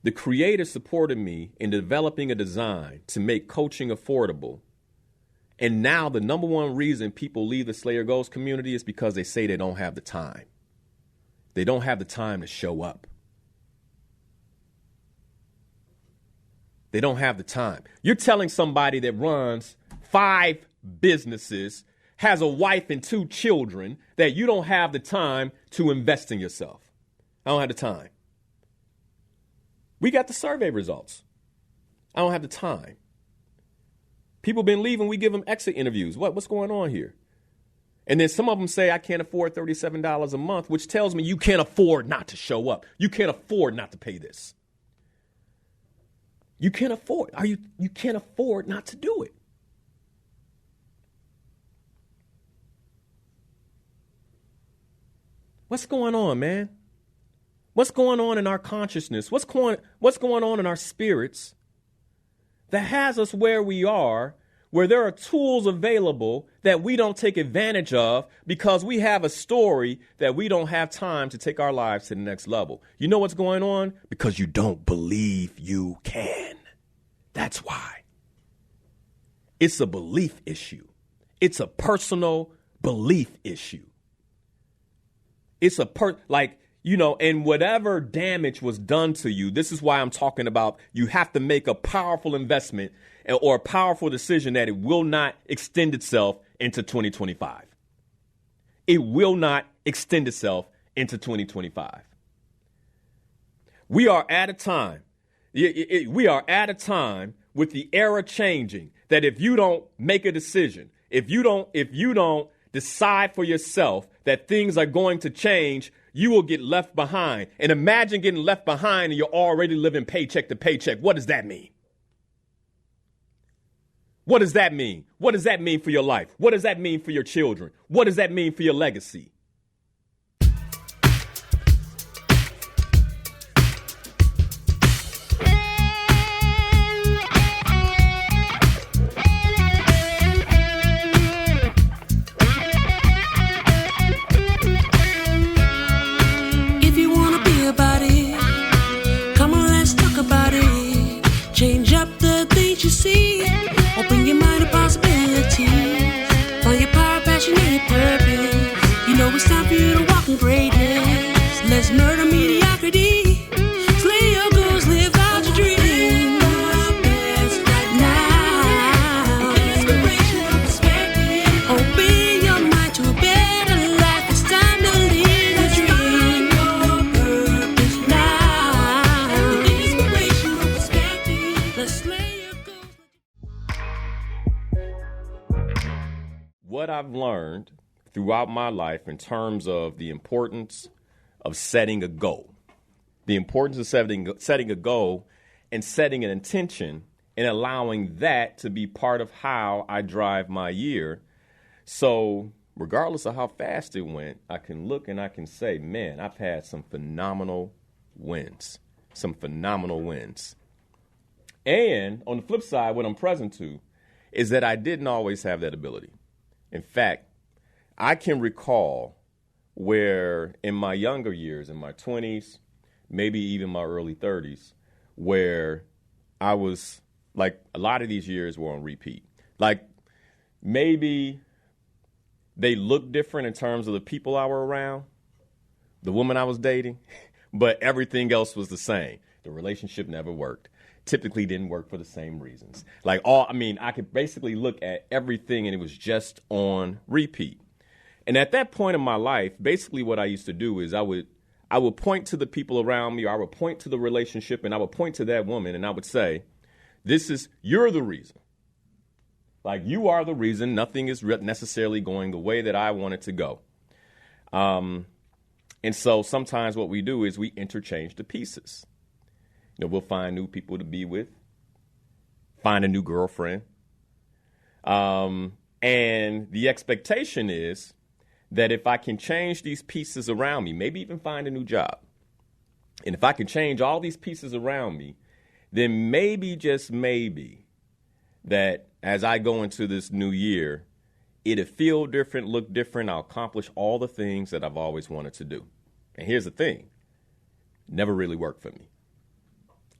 The creator supported me in developing a design to make coaching affordable. And now the number one reason people leave the Slayer Goals community is because they say they don't have the time. They don't have the time to show up. They don't have the time. You're telling somebody that runs 5 businesses, has a wife and 2 children, that you don't have the time to invest in yourself. I don't have the time. We got the survey results. I don't have the time. People been leaving. We give them exit interviews. What's going on here? And then some of them say, I can't afford $37 a month, which tells me you can't afford not to show up. You can't afford not to pay this. You can't afford. You can't afford not to do it. What's going on, man? What's going on in our consciousness? What's going on in our spirits that has us where we are, where there are tools available that we don't take advantage of because we have a story that we don't have time to take our lives to the next level? You know what's going on? Because you don't believe you can. That's why. It's a belief issue. It's a personal belief issue. It's and whatever damage was done to you, this is why I'm talking about you have to make a powerful investment or a powerful decision that it will not extend itself into 2025. It will not extend itself into 2025. We are at a time. We are at a time with the era changing that if you don't make a decision, if you don't decide for yourself that things are going to change, you will get left behind. And imagine getting left behind and you're already living paycheck to paycheck. What does that mean? What does that mean? What does that mean for your life? What does that mean for your children? What does that mean for your legacy? Let's murder mediocrity. Slay your goals, live out your dreams. Right now. Inspirational perspective. Open your mind to a better life. It's time to live a dream. Find your purpose now. Inspirational perspective. Let's slay your goals. What I've learned throughout my life in terms of the importance of setting a goal, the importance of setting a goal and setting an intention and allowing that to be part of how I drive my year. So regardless of how fast it went, I can look and I can say, man, I've had some phenomenal wins. And on the flip side, what I'm present to is that I didn't always have that ability. In fact, I can recall where in my younger years, in my 20s, maybe even my early 30s, where I was like, a lot of these years were on repeat. Like maybe they looked different in terms of the people I were around, the woman I was dating, but everything else was the same. The relationship never worked. Typically didn't work for the same reasons. I could basically look at everything and it was just on repeat. And at that point in my life, basically what I used to do is I would point to the people around me, or I would point to the relationship, and I would point to that woman, and I would say, you're the reason. Like, you are the reason nothing is necessarily going the way that I want it to go. And so sometimes what we do is we interchange the pieces. We'll find new people to be with, find a new girlfriend. And the expectation is that if I can change these pieces around me, maybe even find a new job, and if I can change all these pieces around me, then maybe, just maybe, that as I go into this new year, it'll feel different, look different. I'll accomplish all the things that I've always wanted to do. And here's the thing. Never really worked for me.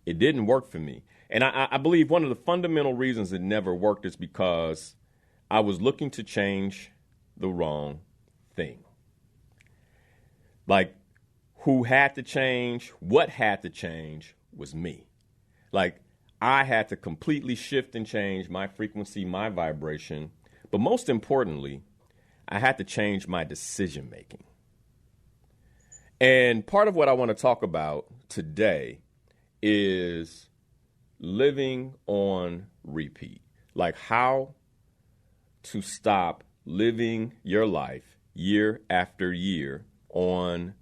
It didn't work for me. And I believe one of the fundamental reasons it never worked is because I was looking to change the wrong thing. Like, who had to change, what had to change was me. Like, I had to completely shift and change my frequency, my vibration. But most importantly, I had to change my decision making. And part of what I want to talk about today is living on repeat. Like how to stop living your life year after year on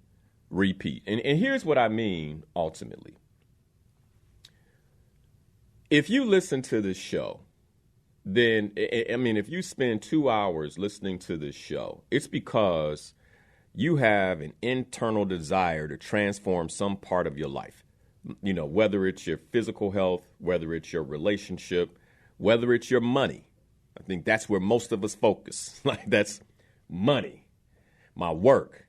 repeat. And here's what I mean ultimately. If you listen to this show, then, I mean, if you spend 2 hours listening to this show, it's because you have an internal desire to transform some part of your life. You know, whether it's your physical health, whether it's your relationship, whether it's your money. I think that's where most of us focus. Like, that's money, my work.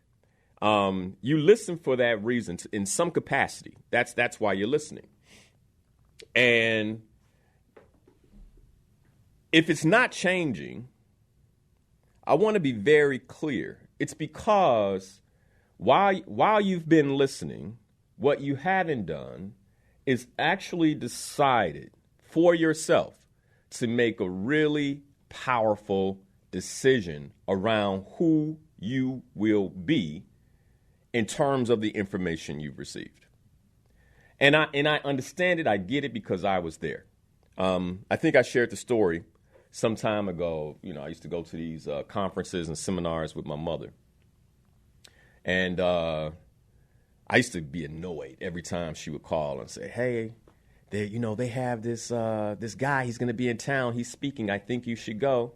You listen for that reason in some capacity. That's why you're listening. And if it's not changing, I want to be very clear. It's because while you've been listening, what you haven't done is actually decided for yourself to make a really powerful decision around who you will be in terms of the information you've received. And I understand it. I get it because I was there. I think I shared the story some time ago. You know, I used to go to these conferences and seminars with my mother. And I used to be annoyed every time she would call and say, hey, they have this guy. He's going to be in town. He's speaking. I think you should go.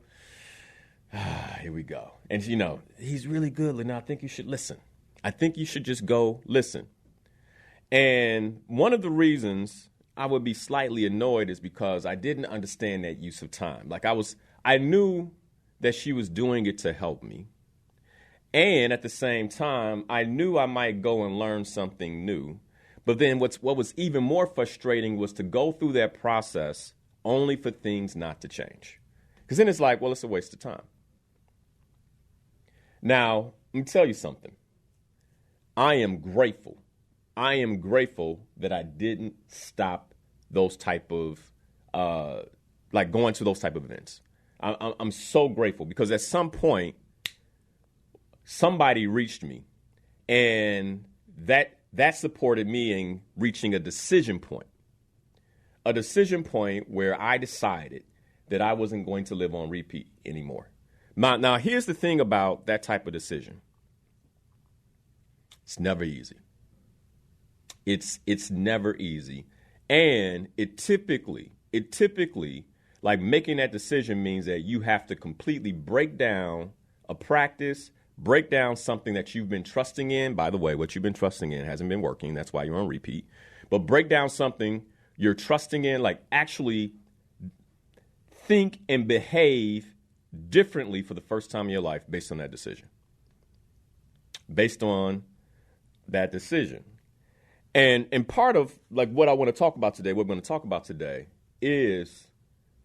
Here we go. And, you know, he's really good. And I think you should listen. I think you should just go listen. And one of the reasons I would be slightly annoyed is because I didn't understand that use of time. Like I knew that she was doing it to help me. And at the same time, I knew I might go and learn something new. But then what was even more frustrating was to go through that process only for things not to change. Because then it's like, well, it's a waste of time. Now, let me tell you something. I am grateful. I am grateful that I didn't stop those type of, going to those type of events. I'm so grateful because at some point, somebody reached me, and that supported me in reaching a decision point where I decided that I wasn't going to live on repeat anymore. Now, here's the thing about that type of decision. It's never easy. It's never easy. And it typically, like making that decision means that you have to completely break down a practice, break down something that you've been trusting in. By the way, what you've been trusting in hasn't been working. That's why you're on repeat. But break down something you're trusting in, like actually think and behave differently for the first time in your life based on that decision. Based on that decision. And part of like what I want to talk about today, what we're going to talk about today is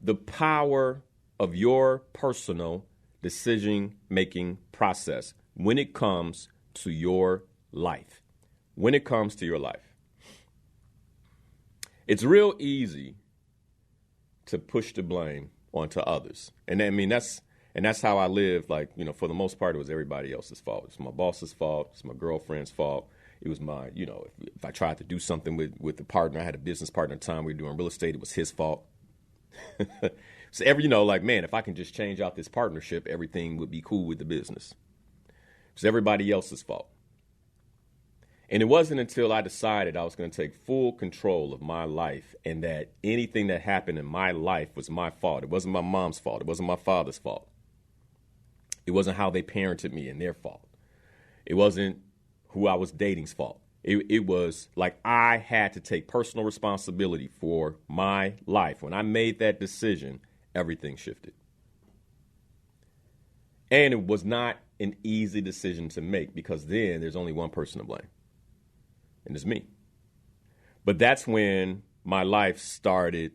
the power of your personal decision-making process when it comes to your life. When it comes to your life. It's real easy to push the blame onto others. And I mean, that's how I live. Like, you know, for the most part, it was everybody else's fault. It's my boss's fault. It's my girlfriend's fault. It was my, you know, if I tried to do something with the partner, I had a business partner at the time, we were doing real estate, it was his fault. So man, if I can just change out this partnership, everything would be cool with the business. It's everybody else's fault. And it wasn't until I decided I was going to take full control of my life and that anything that happened in my life was my fault. It wasn't my mom's fault. It wasn't my father's fault. It wasn't how they parented me and their fault. It wasn't who I was dating's fault. It was like I had to take personal responsibility for my life. When I made that decision, everything shifted. And it was not an easy decision to make because then there's only one person to blame. And it's me. But that's when my life started,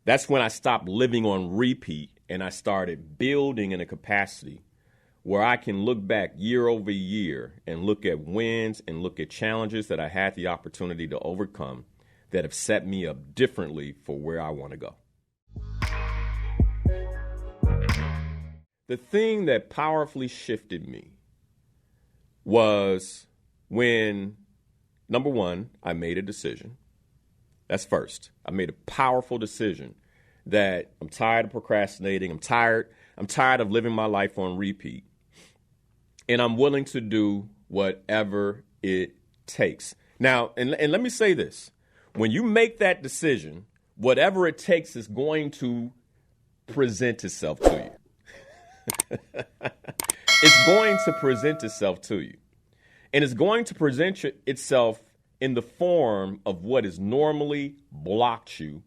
that's when I stopped living on repeat and I started building in a capacity where I can look back year over year and look at wins and look at challenges that I had the opportunity to overcome that have set me up differently for where I want to go. The thing that powerfully shifted me was when, number one, I made a decision. That's first. I made a powerful decision that I'm tired of procrastinating. I'm tired of living my life on repeat. And I'm willing to do whatever it takes. Now, and let me say this. When you make that decision, whatever it takes is going to present itself to you. It's going to present itself to you. And it's going to present itself in the form of what has normally blocked you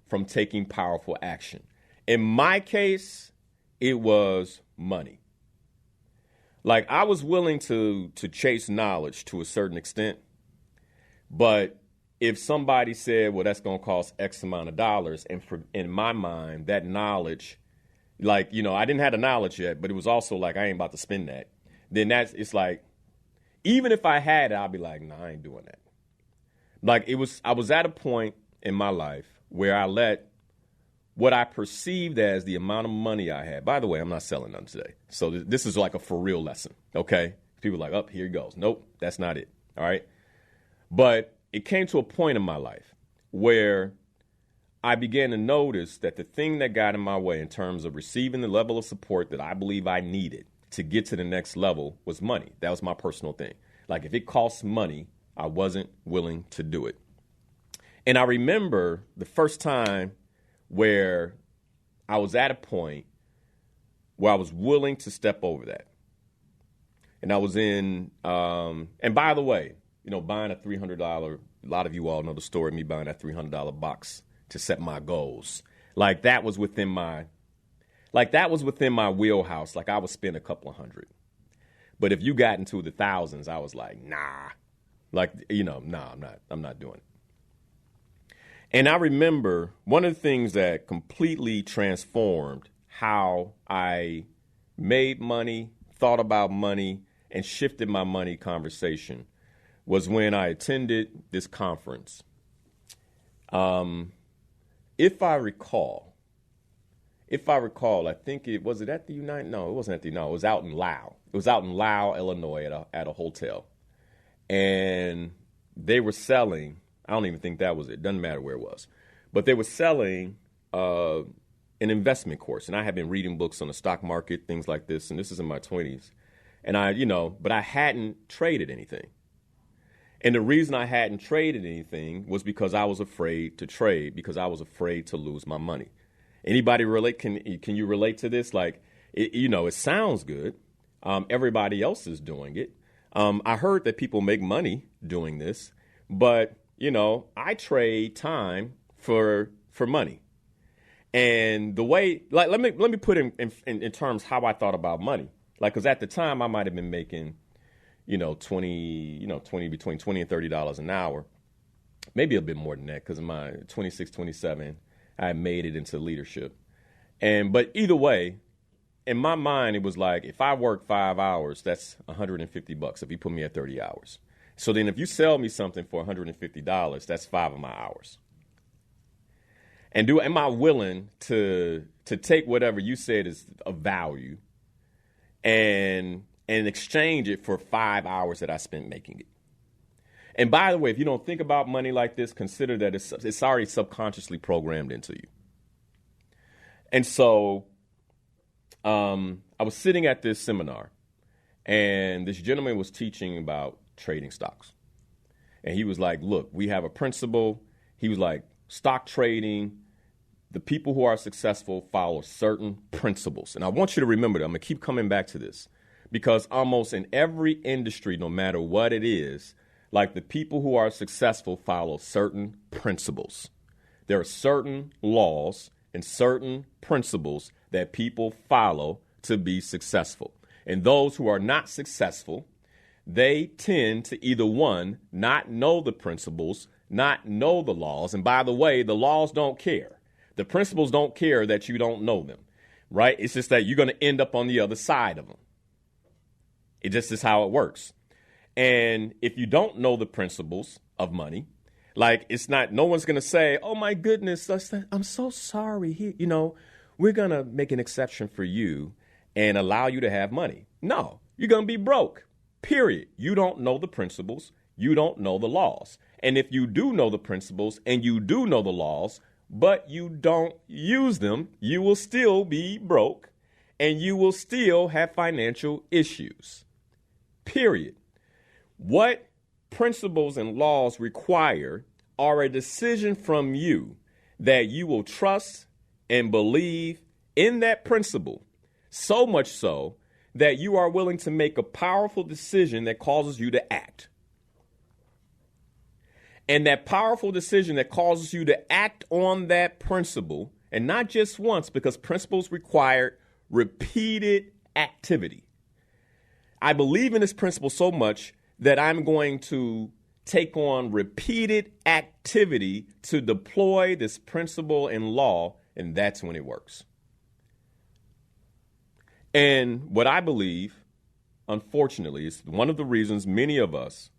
from taking powerful action. In my case, it was money. Like, I was willing to chase knowledge to a certain extent, but if somebody said, well, that's going to cost X amount of dollars, and in my mind, that knowledge, like, you know, I didn't have the knowledge yet, but it was also like, I ain't about to spend that. Then it's like, even if I had it, I'd be like, nah, I ain't doing that. Like, I was at a point in my life where I let what I perceived as the amount of money I had. By the way, I'm not selling none today. So this is like a for real lesson, okay? People are like, oh, here it goes. Nope, that's not it, all right? But it came to a point in my life where I began to notice that the thing that got in my way in terms of receiving the level of support that I believe I needed to get to the next level was money. That was my personal thing. Like, if it costs money, I wasn't willing to do it. And I remember the first time where I was at a point where I was willing to step over that. And I was in, and by the way, you know, buying a $300, a lot of you all know the story of me buying that $300 box to set my goals. Like, that was within my wheelhouse. Like, I would spend a couple of hundred. But if you got into the thousands, I was like, nah. Like, you know, nah, I'm not doing it. And I remember one of the things that completely transformed how I made money, thought about money, and shifted my money conversation was when I attended this conference. If I recall, I think it was at the United. No, it wasn't at the. No, it was out in Lau. It was out in Lau, Illinois, at a hotel, and they were selling. I don't even think that was it. Doesn't matter where it was, but they were selling an investment course, and I had been reading books on the stock market, things like this, and this is in my 20s, and but I hadn't traded anything. And the reason I hadn't traded anything was because I was afraid to trade, because I was afraid to lose my money. Anybody relate? Can you relate to this? Like, it sounds good. Everybody else is doing it. I heard that people make money doing this, but, I trade time for money. And the way, like, let me put it in terms how I thought about money. Like, because at the time I might have been making, between $20 and $30 an hour, maybe a bit more than that, because in my 26, 27, I made it into leadership. But either way, in my mind, it was like, if I work 5 hours, that's $150 if you put me at 30 hours. So then if you sell me something for $150, that's 5 of my hours. And am I willing to take whatever you said is of value and exchange it for 5 hours that I spent making it? And by the way, if you don't think about money like this, consider that it's already subconsciously programmed into you. And so I was sitting at this seminar, and this gentleman was teaching about trading stocks. And he was like, look, we have a principle. He was like, stock trading, the people who are successful follow certain principles. And I want you to remember that. I'm going to keep coming back to this, because almost in every industry, no matter what it is, like, the people who are successful follow certain principles. There are certain laws and certain principles that people follow to be successful. And those who are not successful, they tend to either, one, not know the principles, not know the laws. And by the way, the laws don't care. The principles don't care that you don't know them, right? It's just that you're going to end up on the other side of them. It just is how it works. And if you don't know the principles of money, like it's not, no one's going to say, oh my goodness, I'm so sorry. We're going to make an exception for you and allow you to have money. No, you're going to be broke, period. You don't know the principles. You don't know the laws. And if you do know the principles and you do know the laws, but you don't use them, you will still be broke and you will still have financial issues, period. What principles and laws require are a decision from you that you will trust and believe in that principle, so much so that you are willing to make a powerful decision that causes you to act. And that powerful decision that causes you to act on that principle, and not just once, because principles require repeated activity. I believe in this principle so much that I'm going to take on repeated activity to deploy this principle and law, and that's when it works. And what I believe, unfortunately, is one of the reasons many of us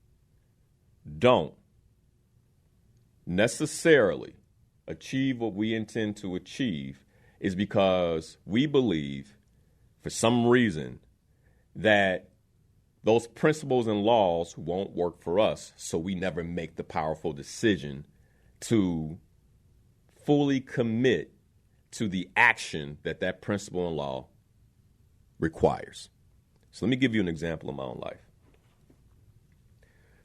don't necessarily achieve what we intend to achieve is because we believe, for some reason, that those principles and laws won't work for us, so we never make the powerful decision to fully commit to the action that principle and law requires. So let me give you an example of my own life.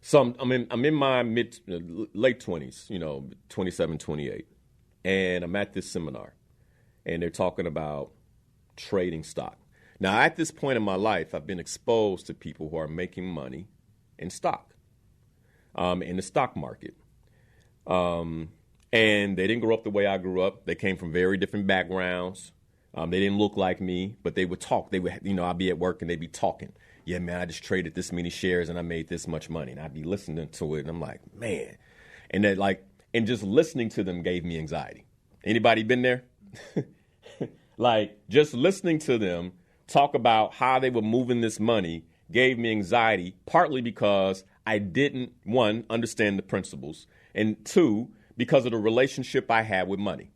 So I'm in my late 20s, 27, 28, and I'm at this seminar, and they're talking about trading stock. Now, at this point in my life, I've been exposed to people who are making money in stock, in the stock market. And they didn't grow up the way I grew up. They came from very different backgrounds. They didn't look like me, but they would talk. They would, I'd be at work and they'd be talking. Yeah, man, I just traded this many shares and I made this much money. And I'd be listening to it and I'm like, man. And and just listening to them gave me anxiety. Anybody been there? Just listening to them talk about how they were moving this money gave me anxiety, partly because I didn't, one, understand the principles, and two, because of the relationship I had with money.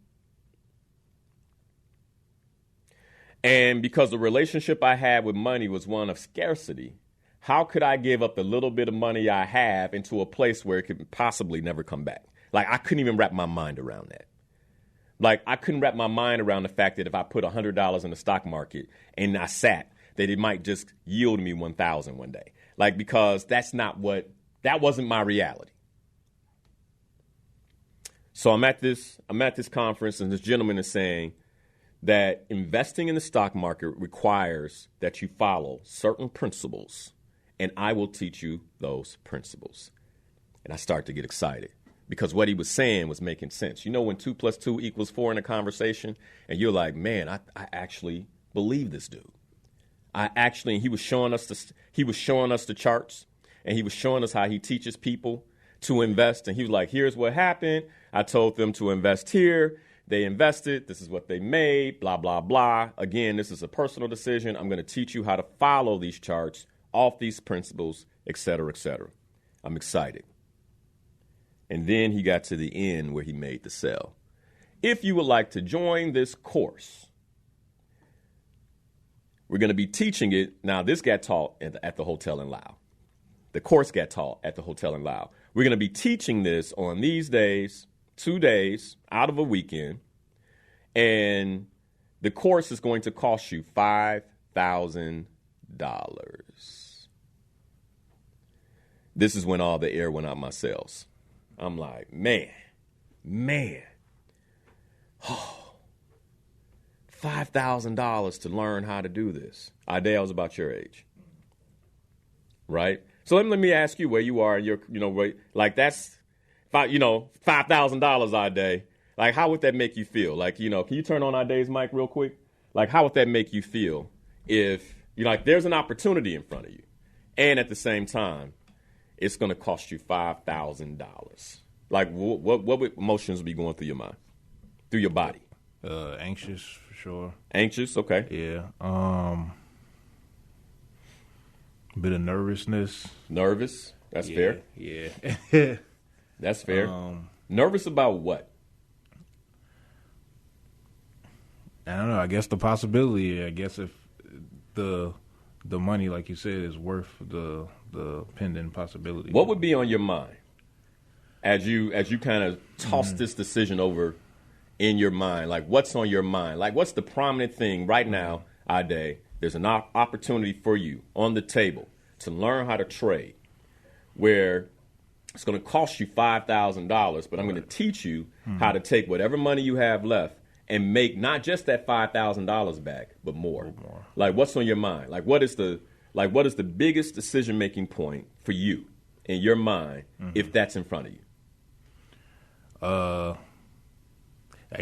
And because the relationship I had with money was one of scarcity, how could I give up the little bit of money I have into a place where it could possibly never come back? I couldn't even wrap my mind around that. I couldn't wrap my mind around the fact that if I put $100 in the stock market and I sat, that it might just yield me 1,000 one day. Because that wasn't my reality. So I'm at this conference and this gentleman is saying that investing in the stock market requires that you follow certain principles, and I will teach you those principles. And I start to get excited. Because what he was saying was making sense. When 2 + 2 = 4 in a conversation, and you're like, man, I actually believe this dude. And he was showing us the charts, and he was showing us how he teaches people to invest. And he was like, here's what happened. I told them to invest here. They invested. This is what they made, blah, blah, blah. Again, this is a personal decision. I'm going to teach you how to follow these charts off these principles, et cetera, et cetera. I'm excited. And then he got to the end where he made the sell. If you would like to join this course, we're going to be teaching it. Now, this got taught at the Hotel in Lao. The course got taught at the Hotel in Lao. We're going to be teaching this on these days, 2 days out of a weekend. And the course is going to cost you $5,000. This is when all the air went out my sails. I'm like, man, $5,000 to learn how to do this. I was about your age, right? So let me ask you where you are. That's $5,000 a day. How would that make you feel? Can you turn on our day's mic real quick? How would that make you feel if there's an opportunity in front of you, and at the same time, it's going to cost you $5,000. Like, what would emotions be going through your mind, through your body? Anxious for sure. Anxious, okay. Yeah. Bit of nervousness. Nervous, that's fair. Yeah. That's fair. Nervous about what? I don't know. I guess the possibility. I guess if the money, like you said, is worth the pending possibility. What would be on your mind as you kind of toss this decision over in your mind? Like, what's on your mind? Like, what's the prominent thing right now, Ade? There's an opportunity for you on the table to learn how to trade, where it's going to cost you $5,000, but I'm going to teach you how to take whatever money you have left and make not just that $5,000 back, but more. Like, what's on your mind? Like, what is the biggest decision-making point for you in your mind if that's in front of you? I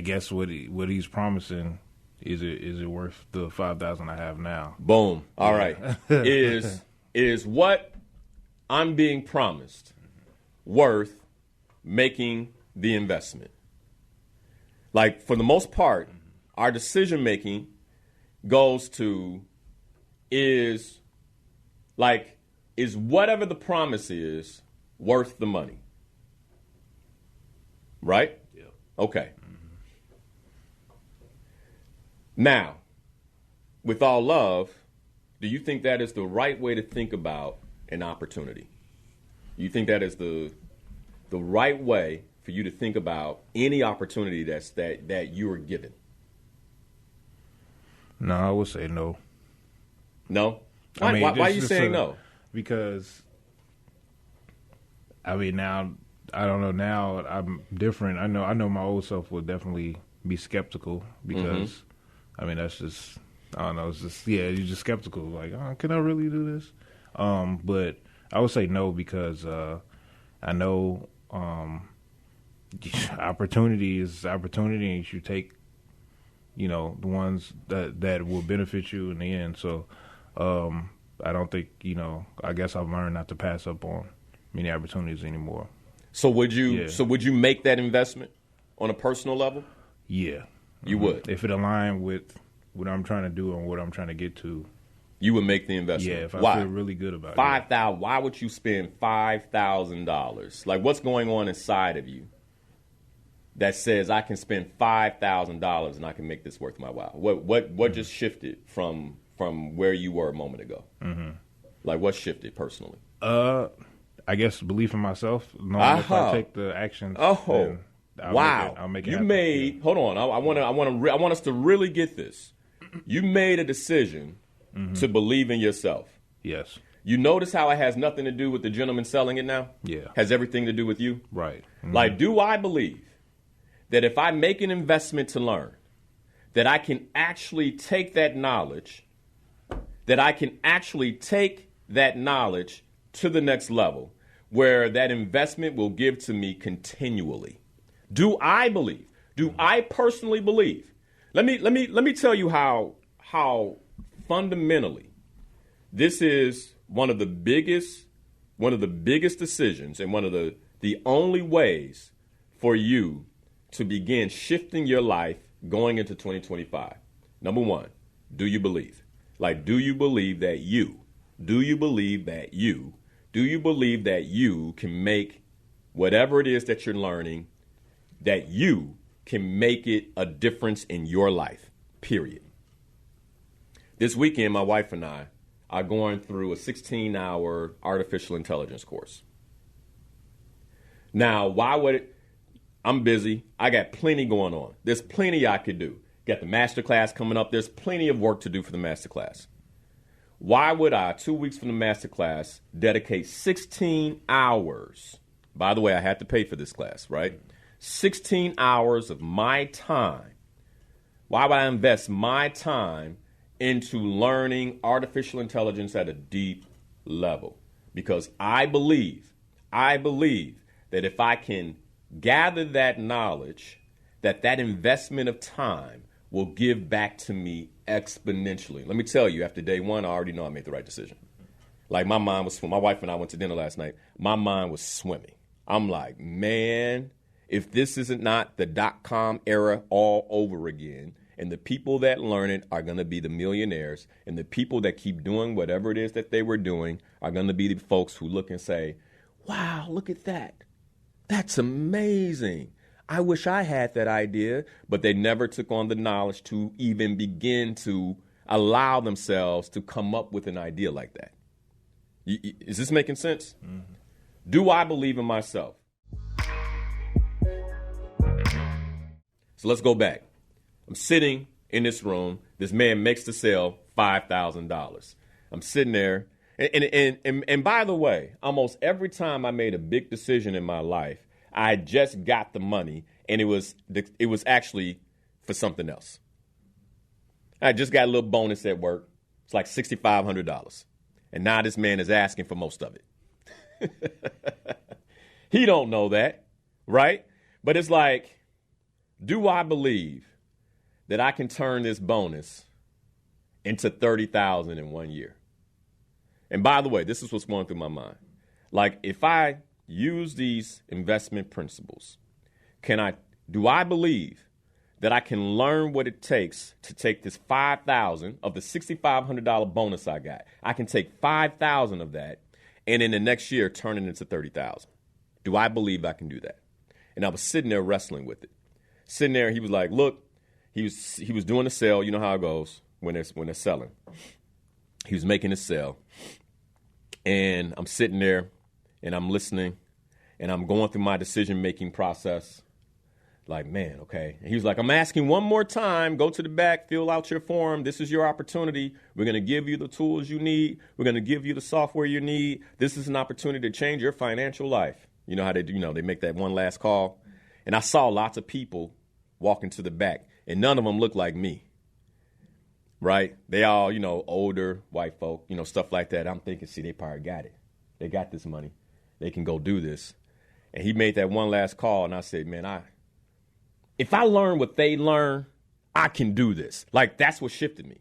guess what he's promising is it worth the $5,000 I have now? Boom. All right. Is what I'm being promised worth making the investment? Like, for the most part, our decision making goes to is whatever the promise is worth the money? Right? Yeah. Okay. Now, with all love, do you think that is the right way to think about an opportunity? You think that is the right way for you to think about any opportunity that you are given? No, I would say no. No? Why are you saying no? Because, I mean, now, I don't know, now I'm different. I know my old self would definitely be skeptical because, I mean, that's just, I don't know, it's just, yeah, you're just skeptical. Like, oh, can I really do this? But I would say no because I know opportunity is opportunity, and you should take, the ones that will benefit you in the end. So I don't think, I guess I've learned not to pass up on many opportunities anymore. So would you make that investment on a personal level? Yeah. You would? If it aligned with what I'm trying to do and what I'm trying to get to. You would make the investment? Yeah, if I feel really good about it. $5,000. Why would you spend $5,000? Like, what's going on inside of you that says I can spend $5,000 and I can make this worth my while? What just shifted from where you were a moment ago? Like, what shifted personally? I guess belief in myself. Knowing if I take the actions. Oh, wow! I'll make it you happen. made. Hold on. I want us to really get this. You made a decision to believe in yourself. Yes. You notice how it has nothing to do with the gentleman selling it now? Yeah. Has everything to do with you? Right. Like, do I believe that if I make an investment to learn, that I can actually take that knowledge, to the next level, where that investment will give to me continually? Do I believe? Do I personally believe? Let me tell you how fundamentally this is one of the biggest decisions and one of the only ways for you to begin shifting your life going into 2025. Number one, do you believe? Like, do you believe that you can make whatever it is that you're learning, that you can make it a difference in your life, period. This weekend, my wife and I are going through a 16-hour artificial intelligence course. Now, I'm busy. I got plenty going on. There's plenty I could do. Got the master class coming up. There's plenty of work to do for the master class. Why would I, 2 weeks from the master class, dedicate 16 hours? By the way, I had to pay for this class, right? 16 hours of my time. Why would I invest my time into learning artificial intelligence at a deep level? Because I believe that if I can gather that knowledge, that investment of time will give back to me exponentially. Let me tell you, after day one, I already know I made the right decision. Like, my mind was swimming. My wife and I went to dinner last night. My mind was swimming. I'm like, man, if this isn't not the .com era all over again, and the people that learn it are going to be the millionaires, and the people that keep doing whatever it is that they were doing are going to be the folks who look and say, wow, look at that. That's amazing. I wish I had that idea, but they never took on the knowledge to even begin to allow themselves to come up with an idea like that. Is this making sense? Mm-hmm. Do I believe in myself? So let's go back. I'm sitting in this room. This man makes the sale $5,000. I'm sitting there. And by the way, almost every time I made a big decision in my life, I just got the money, and it was actually for something else. I just got a little bonus at work. It's like $6,500. And now this man is asking for most of it. He don't know that, right? But it's like, do I believe that I can turn this bonus into $30,000 in 1 year? And by the way, this is what's going through my mind. Like, if I use these investment principles, do I believe that I can learn what it takes to take this $5,000 of the $6,500 bonus I got? I can take $5,000 of that and in the next year turn it into $30,000. Do I believe I can do that? And I was sitting there wrestling with it. Sitting there, he was like, look, he was doing a sale. You know how it goes when they're selling. He was making a sale. And I'm sitting there and I'm listening and I'm going through my decision-making process. Like, man, okay. And he was like, I'm asking one more time, go to the back, fill out your form. This is your opportunity. We're going to give you the tools you need. We're going to give you the software you need. This is an opportunity to change your financial life. You know how they do, they make that one last call. And I saw lots of people walking to the back, and none of them looked like me, right? They all, older white folk, stuff like that. I'm thinking, see, they probably got it. They got this money. They can go do this. And he made that one last call, and I said, man, if I learn what they learn, I can do this. Like, that's what shifted me.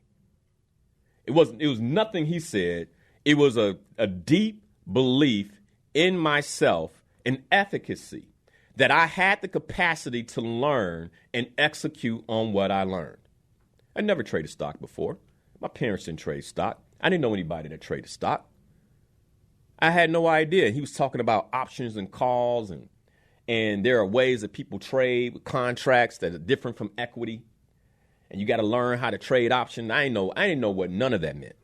It was nothing he said. It was a deep belief in myself, an efficacy that I had the capacity to learn and execute on what I learned. I never traded stock before. My parents didn't trade stock. I didn't know anybody that traded stock. I had no idea. He was talking about options and calls, and there are ways that people trade with contracts that are different from equity. And you got to learn how to trade options. I didn't know what none of that meant.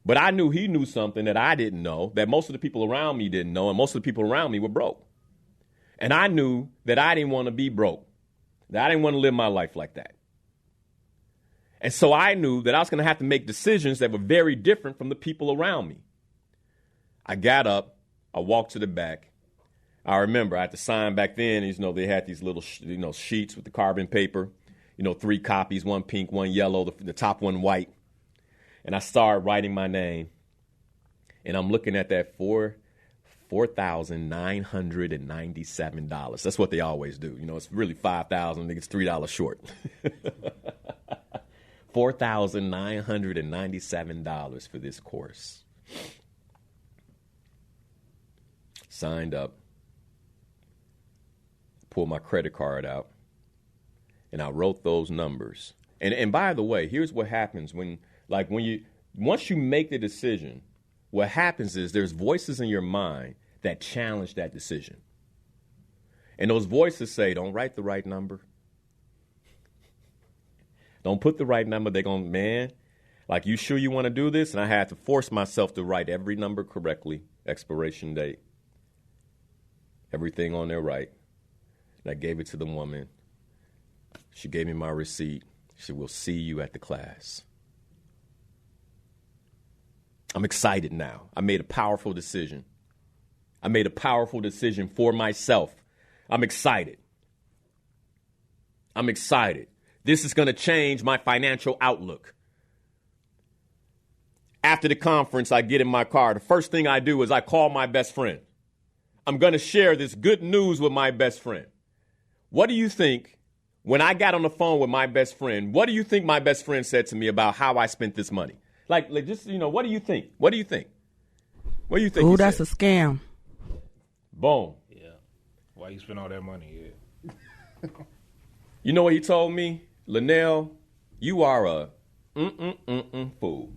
But I knew he knew something that I didn't know, that most of the people around me didn't know, and most of the people around me were broke. And I knew that I didn't want to be broke, that I didn't want to live my life like that. And so I knew that I was going to have to make decisions that were very different from the people around me. I got up, I walked to the back. I remember I had to sign back then. They had these little sheets with the carbon paper, 3 copies, one pink, one yellow, the top one white. And I started writing my name. And I'm looking at that $4,997. That's what they always do. It's really $5,000. I think it's $3 short. $4,997 for this course. Signed up. Pulled my credit card out. And I wrote those numbers. And by the way, here's what happens once you make the decision, what happens is there's voices in your mind that challenge that decision. And those voices say, don't write the right number. Don't put the right number. They're going, man, like, you sure you want to do this? And I had to force myself to write every number correctly, expiration date, everything on there right. And I gave it to the woman. She gave me my receipt. She said, we'll see you at the class. I'm excited now. I made a powerful decision. I made a powerful decision for myself. I'm excited. I'm excited. This is going to change my financial outlook. After the conference, I get in my car. The first thing I do is I call my best friend. I'm going to share this good news with my best friend. What do you think, when I got on the phone with my best friend, what do you think my best friend said to me about how I spent this money? Like just, what do you think? What do you think? What do you think? Oh, that's a scam. Boom. Yeah. Why you spend all that money? Yeah. You know what he told me? Linnell, you are a fool.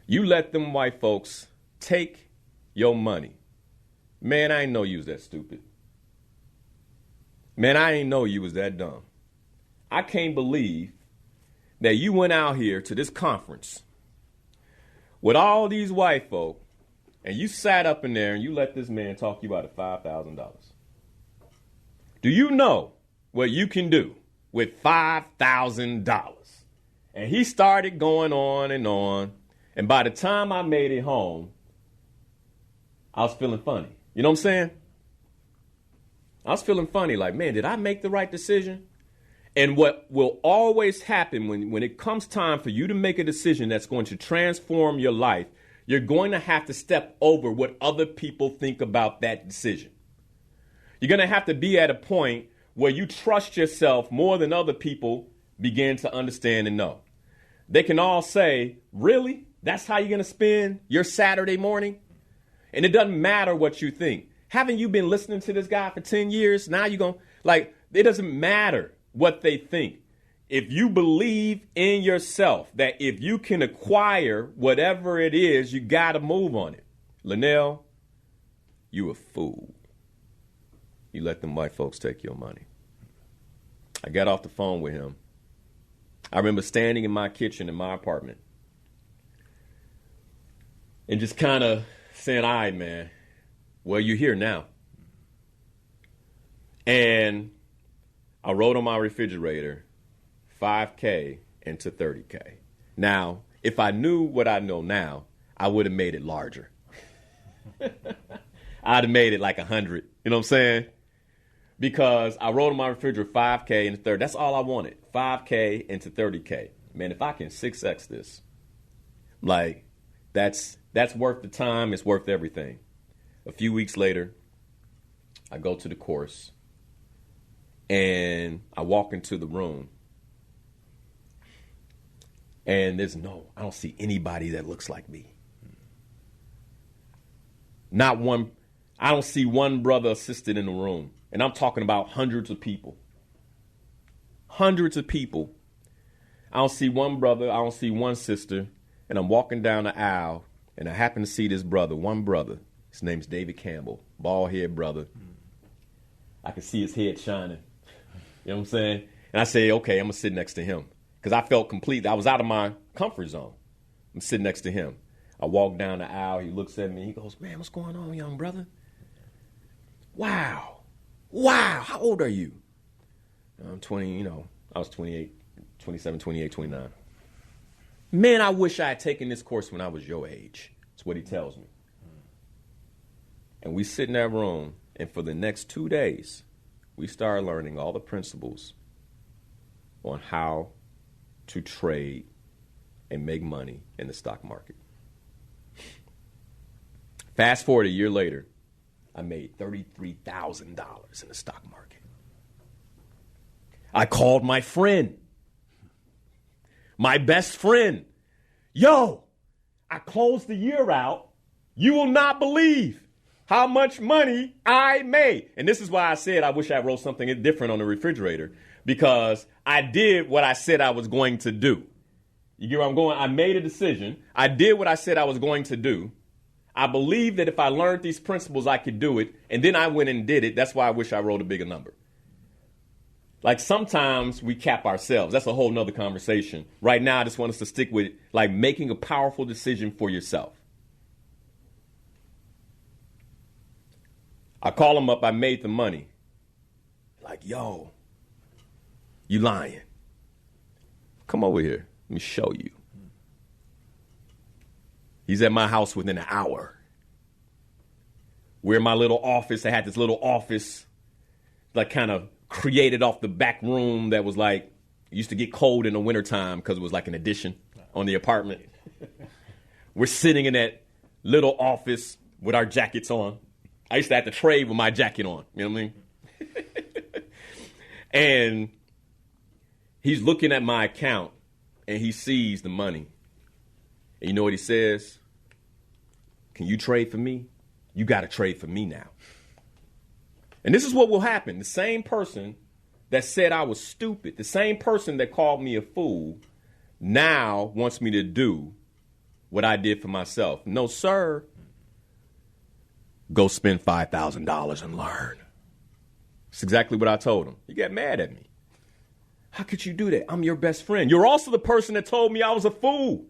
You let them white folks take your money. Man, I ain't know you was that stupid. Man, I ain't know you was that dumb. I can't believe that you went out here to this conference with all these white folk and you sat up in there and you let this man talk you out of $5,000. Do you know what you can do with $5,000? And he started going on. And by the time I made it home, I was feeling funny. You know what I'm saying? I was feeling funny, like, man, did I make the right decision? And what will always happen when it comes time for you to make a decision that's going to transform your life, you're going to have to step over what other people think about that decision. You're going to have to be at a point where you trust yourself more than other people begin to understand and know. They can all say, really? That's how you're going to spend your Saturday morning? And it doesn't matter what you think. Haven't you been listening to this guy for 10 years? Now you're going to, like, it doesn't matter what they think. If you believe in yourself, that if you can acquire whatever it is, you got to move on it. Linnell, you a fool. You let them white folks take your money. I got off the phone with him. I remember standing in my kitchen in my apartment and just kind of saying, all right, man, well, you're here now. And I wrote on my refrigerator, 5K into 30K. Now, if I knew what I know now, I would have made it larger. I'd have made it like 100. You know what I'm saying? Because I wrote on my refrigerator 5K into 30. That's all I wanted. 5K into 30K. Man, if I can 6X this, like, that's worth the time. It's worth everything. A few weeks later, I go to the course, and I walk into the room, and I don't see anybody that looks like me. Not one. I don't see one brother assistant in the room. And I'm talking about hundreds of people. Hundreds of people. I don't see one brother. I don't see one sister. And I'm walking down the aisle, and I happen to see this brother, one brother. His name's David Campbell, bald head brother. I can see his head shining. You know what I'm saying? And I say, okay, I'm going to sit next to him. Because I felt complete. I was out of my comfort zone. I'm sitting next to him. I walk down the aisle. He looks at me. He goes, man, what's going on, young brother? Wow. How old are you? I'm 20, I was 28, 27, 28, 29. Man, I wish I had taken this course when I was your age. That's what he tells me. And we sit in that room, and for the next 2 days, we start learning all the principles on how to trade and make money in the stock market. Fast forward a year later, I made $33,000 in the stock market. I called my friend, my best friend. Yo, I closed the year out. You will not believe how much money I made. And this is why I said I wish I wrote something different on the refrigerator, because I did what I said I was going to do. You get where I'm going? I made a decision. I did what I said I was going to do. I believe that if I learned these principles, I could do it. And then I went and did it. That's why I wish I wrote a bigger number. Like, sometimes we cap ourselves. That's a whole nother conversation. Right now, I just want us to stick with, like, making a powerful decision for yourself. I call him up. I made the money. Like, yo, you lying. Come over here. Let me show you. He's at my house within an hour. We're in my little office. I had this little office, like, kind of created off the back room that was like, it used to get cold in the wintertime because it was like an addition on the apartment. We're sitting in that little office with our jackets on. I used to have to trade with my jacket on. You know what I mean? And he's looking at my account, and he sees the money. And you know what he says? Can you trade for me? You got to trade for me now. And this is what will happen. The same person that said I was stupid, the same person that called me a fool, now wants me to do what I did for myself. No, sir. Go spend $5,000 and learn. That's exactly what I told him. He got mad at me. How could you do that? I'm your best friend. You're also the person that told me I was a fool.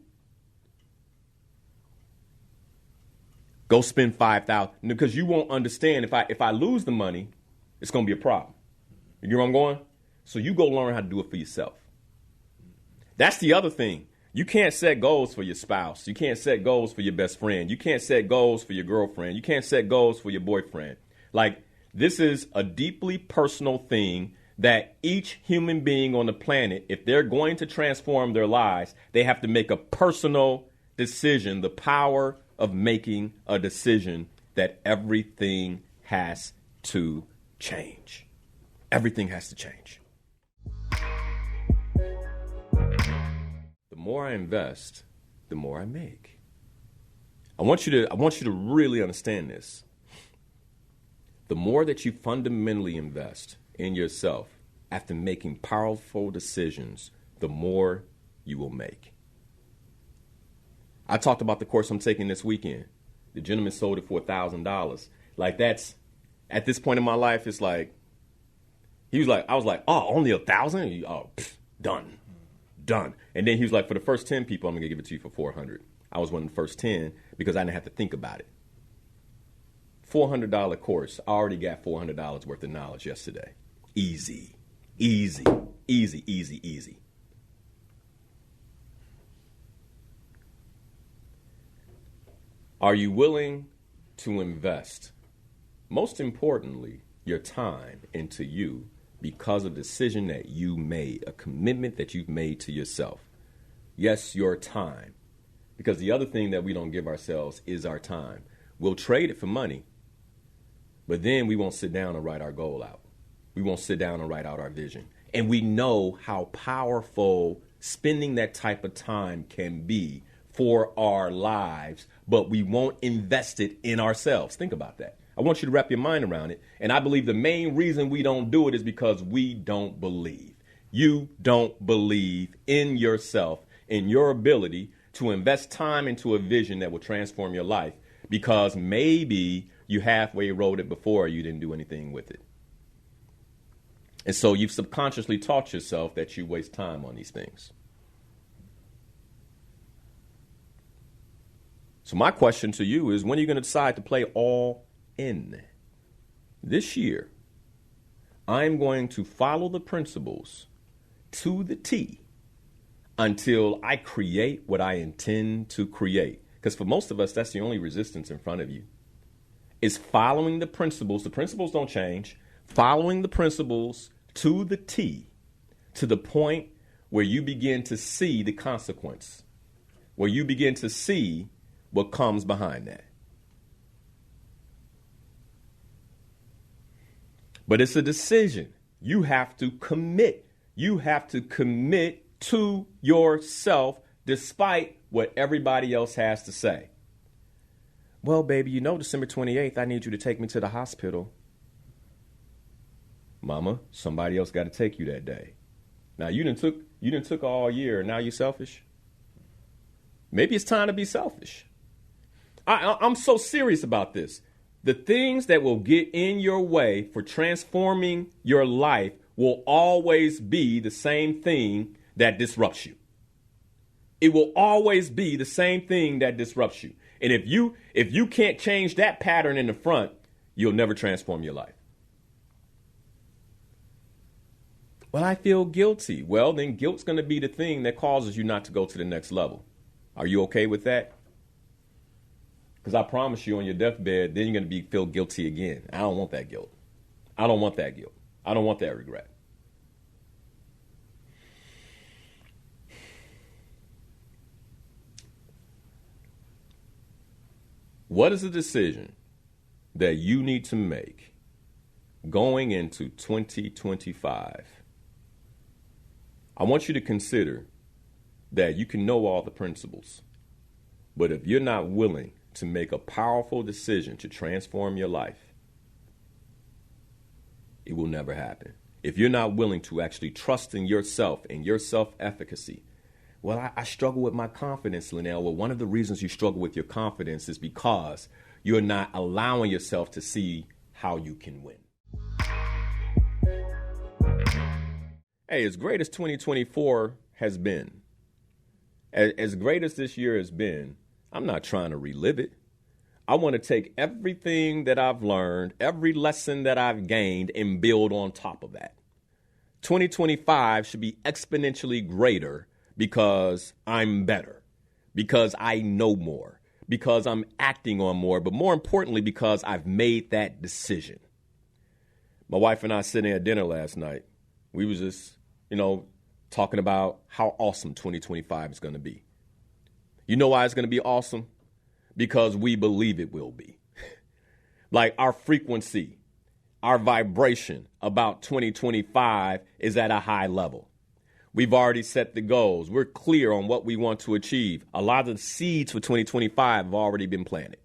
Go spend $5,000 because you won't understand if I lose the money, it's going to be a problem. You know where I'm going? So you go learn how to do it for yourself. That's the other thing. You can't set goals for your spouse. You can't set goals for your best friend. You can't set goals for your girlfriend. You can't set goals for your boyfriend. Like, this is a deeply personal thing that each human being on the planet, if they're going to transform their lives, they have to make a personal decision, the power of making a decision that everything has to change. Everything has to change. The more I invest, the more I make. I want you to really understand this. The more that you fundamentally invest in yourself after making powerful decisions, the more you will make. I talked about the course I'm taking this weekend. The gentleman sold it for $1,000. Like, that's, at this point in my life, it's like, I was like, oh, only 1,000? Oh, done. And then he was like, for the first 10 people, I'm going to give it to you for 400. I was one of the first 10 because I didn't have to think about it. $400 course. I already got $400 worth of knowledge yesterday. Easy. Are you willing to invest, most importantly, your time into you because of a decision that you made, a commitment that you've made to yourself? Yes, your time. Because the other thing that we don't give ourselves is our time. We'll trade it for money, but then we won't sit down and write our goal out. We won't sit down and write out our vision. And we know how powerful spending that type of time can be for our lives, but we won't invest it in ourselves. Think about that. I want you to wrap your mind around it. And I believe the main reason we don't do it is because we don't believe. You don't believe in yourself, in your ability to invest time into a vision that will transform your life, because maybe you halfway wrote it before you didn't do anything with it. And so you've subconsciously taught yourself that you waste time on these things. So my question to you is, when are you going to decide to play all in? This year, I'm going to follow the principles to the T until I create what I intend to create. Because for most of us, that's the only resistance in front of you, is following the principles. The principles don't change. Following the principles to the T, to the point where you begin to see the consequence, where you begin to see what comes behind that. But it's a decision. You have to commit. You have to commit to yourself despite what everybody else has to say. Well, baby, you know, December 28th, I need you to take me to the hospital. Mama, somebody else got to take you that day. Now, you done took all year, and now you're selfish? Maybe it's time to be selfish. I'm so serious about this. The things that will get in your way for transforming your life will always be the same thing that disrupts you. It will always be the same thing that disrupts you. And if you can't change that pattern in the front, you'll never transform your life. Well, I feel guilty. Well, then guilt's going to be the thing that causes you not to go to the next level. Are you okay with that? Because I promise you, on your deathbed, then you're going to feel guilty again. I don't want that guilt. I don't want that guilt. I don't want that regret. What is a decision that you need to make going into 2025? I want you to consider that you can know all the principles, but if you're not willing to make a powerful decision to transform your life, it will never happen. If you're not willing to actually trust in yourself and your self-efficacy, well, I struggle with my confidence, Linnell. Well, one of the reasons you struggle with your confidence is because you're not allowing yourself to see how you can win. Hey, as great as 2024 has been, as great as this year has been, I'm not trying to relive it. I want to take everything that I've learned, every lesson that I've gained, and build on top of that. 2025 should be exponentially greater because I'm better, because I know more, because I'm acting on more, but more importantly, because I've made that decision. My wife and I sitting at dinner last night, we was just, talking about how awesome 2025 is going to be. You know why it's going to be awesome? Because we believe it will be. Like our frequency, our vibration about 2025 is at a high level. We've already set the goals. We're clear on what we want to achieve. A lot of the seeds for 2025 have already been planted.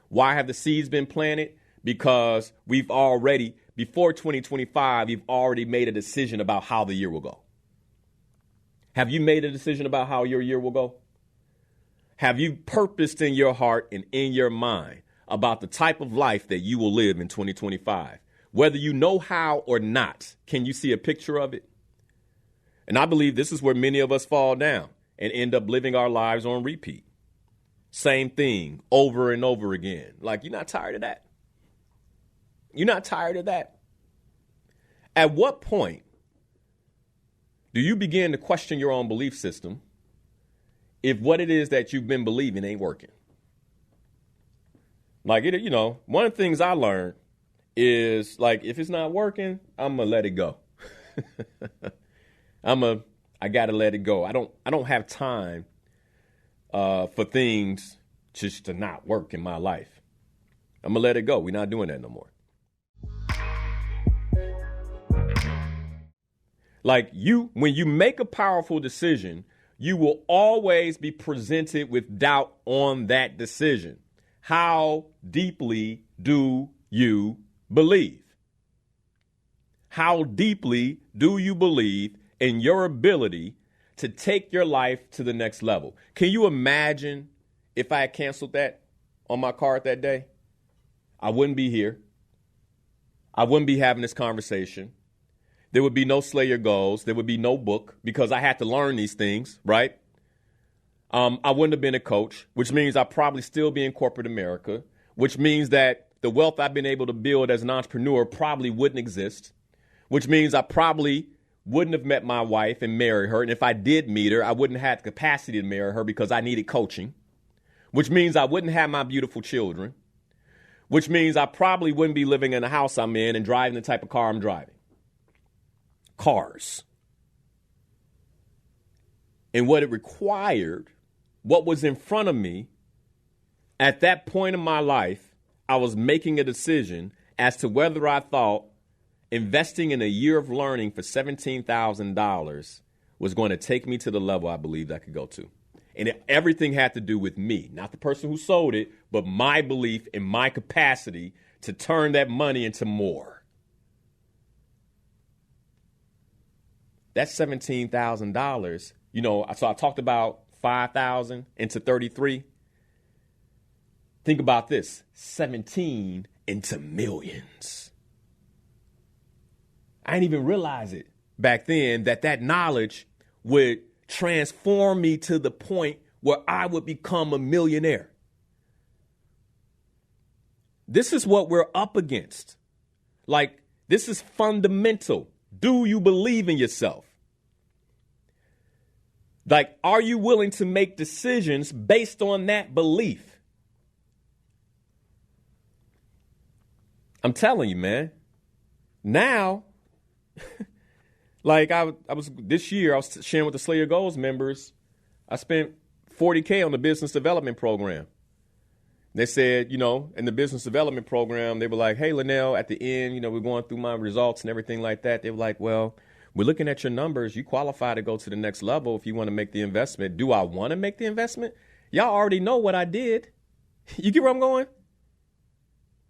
Why have the seeds been planted? Because we've already, before 2025, you've already made a decision about how the year will go. Have you made a decision about how your year will go? Have you purposed in your heart and in your mind about the type of life that you will live in 2025? Whether you know how or not, can you see a picture of it? And I believe this is where many of us fall down and end up living our lives on repeat. Same thing over and over again. Like, you're not tired of that? You're not tired of that? At what point do you begin to question your own belief system if what it is that you've been believing ain't working? Like, one of the things I learned is, like, if it's not working, I'm going to let it go. I got to let it go. I don't have time for things just to not work in my life. I'm going to let it go. We're not doing that no more. Like when you make a powerful decision, you will always be presented with doubt on that decision. How deeply do you believe? How deeply do you believe in your ability to take your life to the next level? Can you imagine if I had canceled that on my card that day? I wouldn't be here. I wouldn't be having this conversation. There would be no Slay Your Goals. There would be no book because I had to learn these things, right? I wouldn't have been a coach, which means I'd probably still be in corporate America, which means that the wealth I've been able to build as an entrepreneur probably wouldn't exist, which means I probably wouldn't have met my wife and married her. And if I did meet her, I wouldn't have the capacity to marry her because I needed coaching, which means I wouldn't have my beautiful children, which means I probably wouldn't be living in the house I'm in and driving the type of car I'm driving. Cars. And what it required, what was in front of me, at that point in my life, I was making a decision as to whether I thought investing in a year of learning for $17,000 was going to take me to the level I believed I could go to. And everything had to do with me, not the person who sold it, but my belief in my capacity to turn that money into more. That's $17,000. So I talked about 5,000 into 33. Think about this, 17 into millions. I didn't even realize it back then that knowledge would transform me to the point where I would become a millionaire. This is what we're up against. Like, this is fundamental. Do you believe in yourself? Like, are you willing to make decisions based on that belief? I'm telling you, man. Now, like I was this year, I was sharing with the Slay Your Goals members, I spent $40K on the business development program. They said, in the business development program, they were like, hey, Linnell, at the end, we're going through my results and everything like that. They were like, well, we're looking at your numbers. You qualify to go to the next level if you want to make the investment. Do I want to make the investment? Y'all already know what I did. You get where I'm going?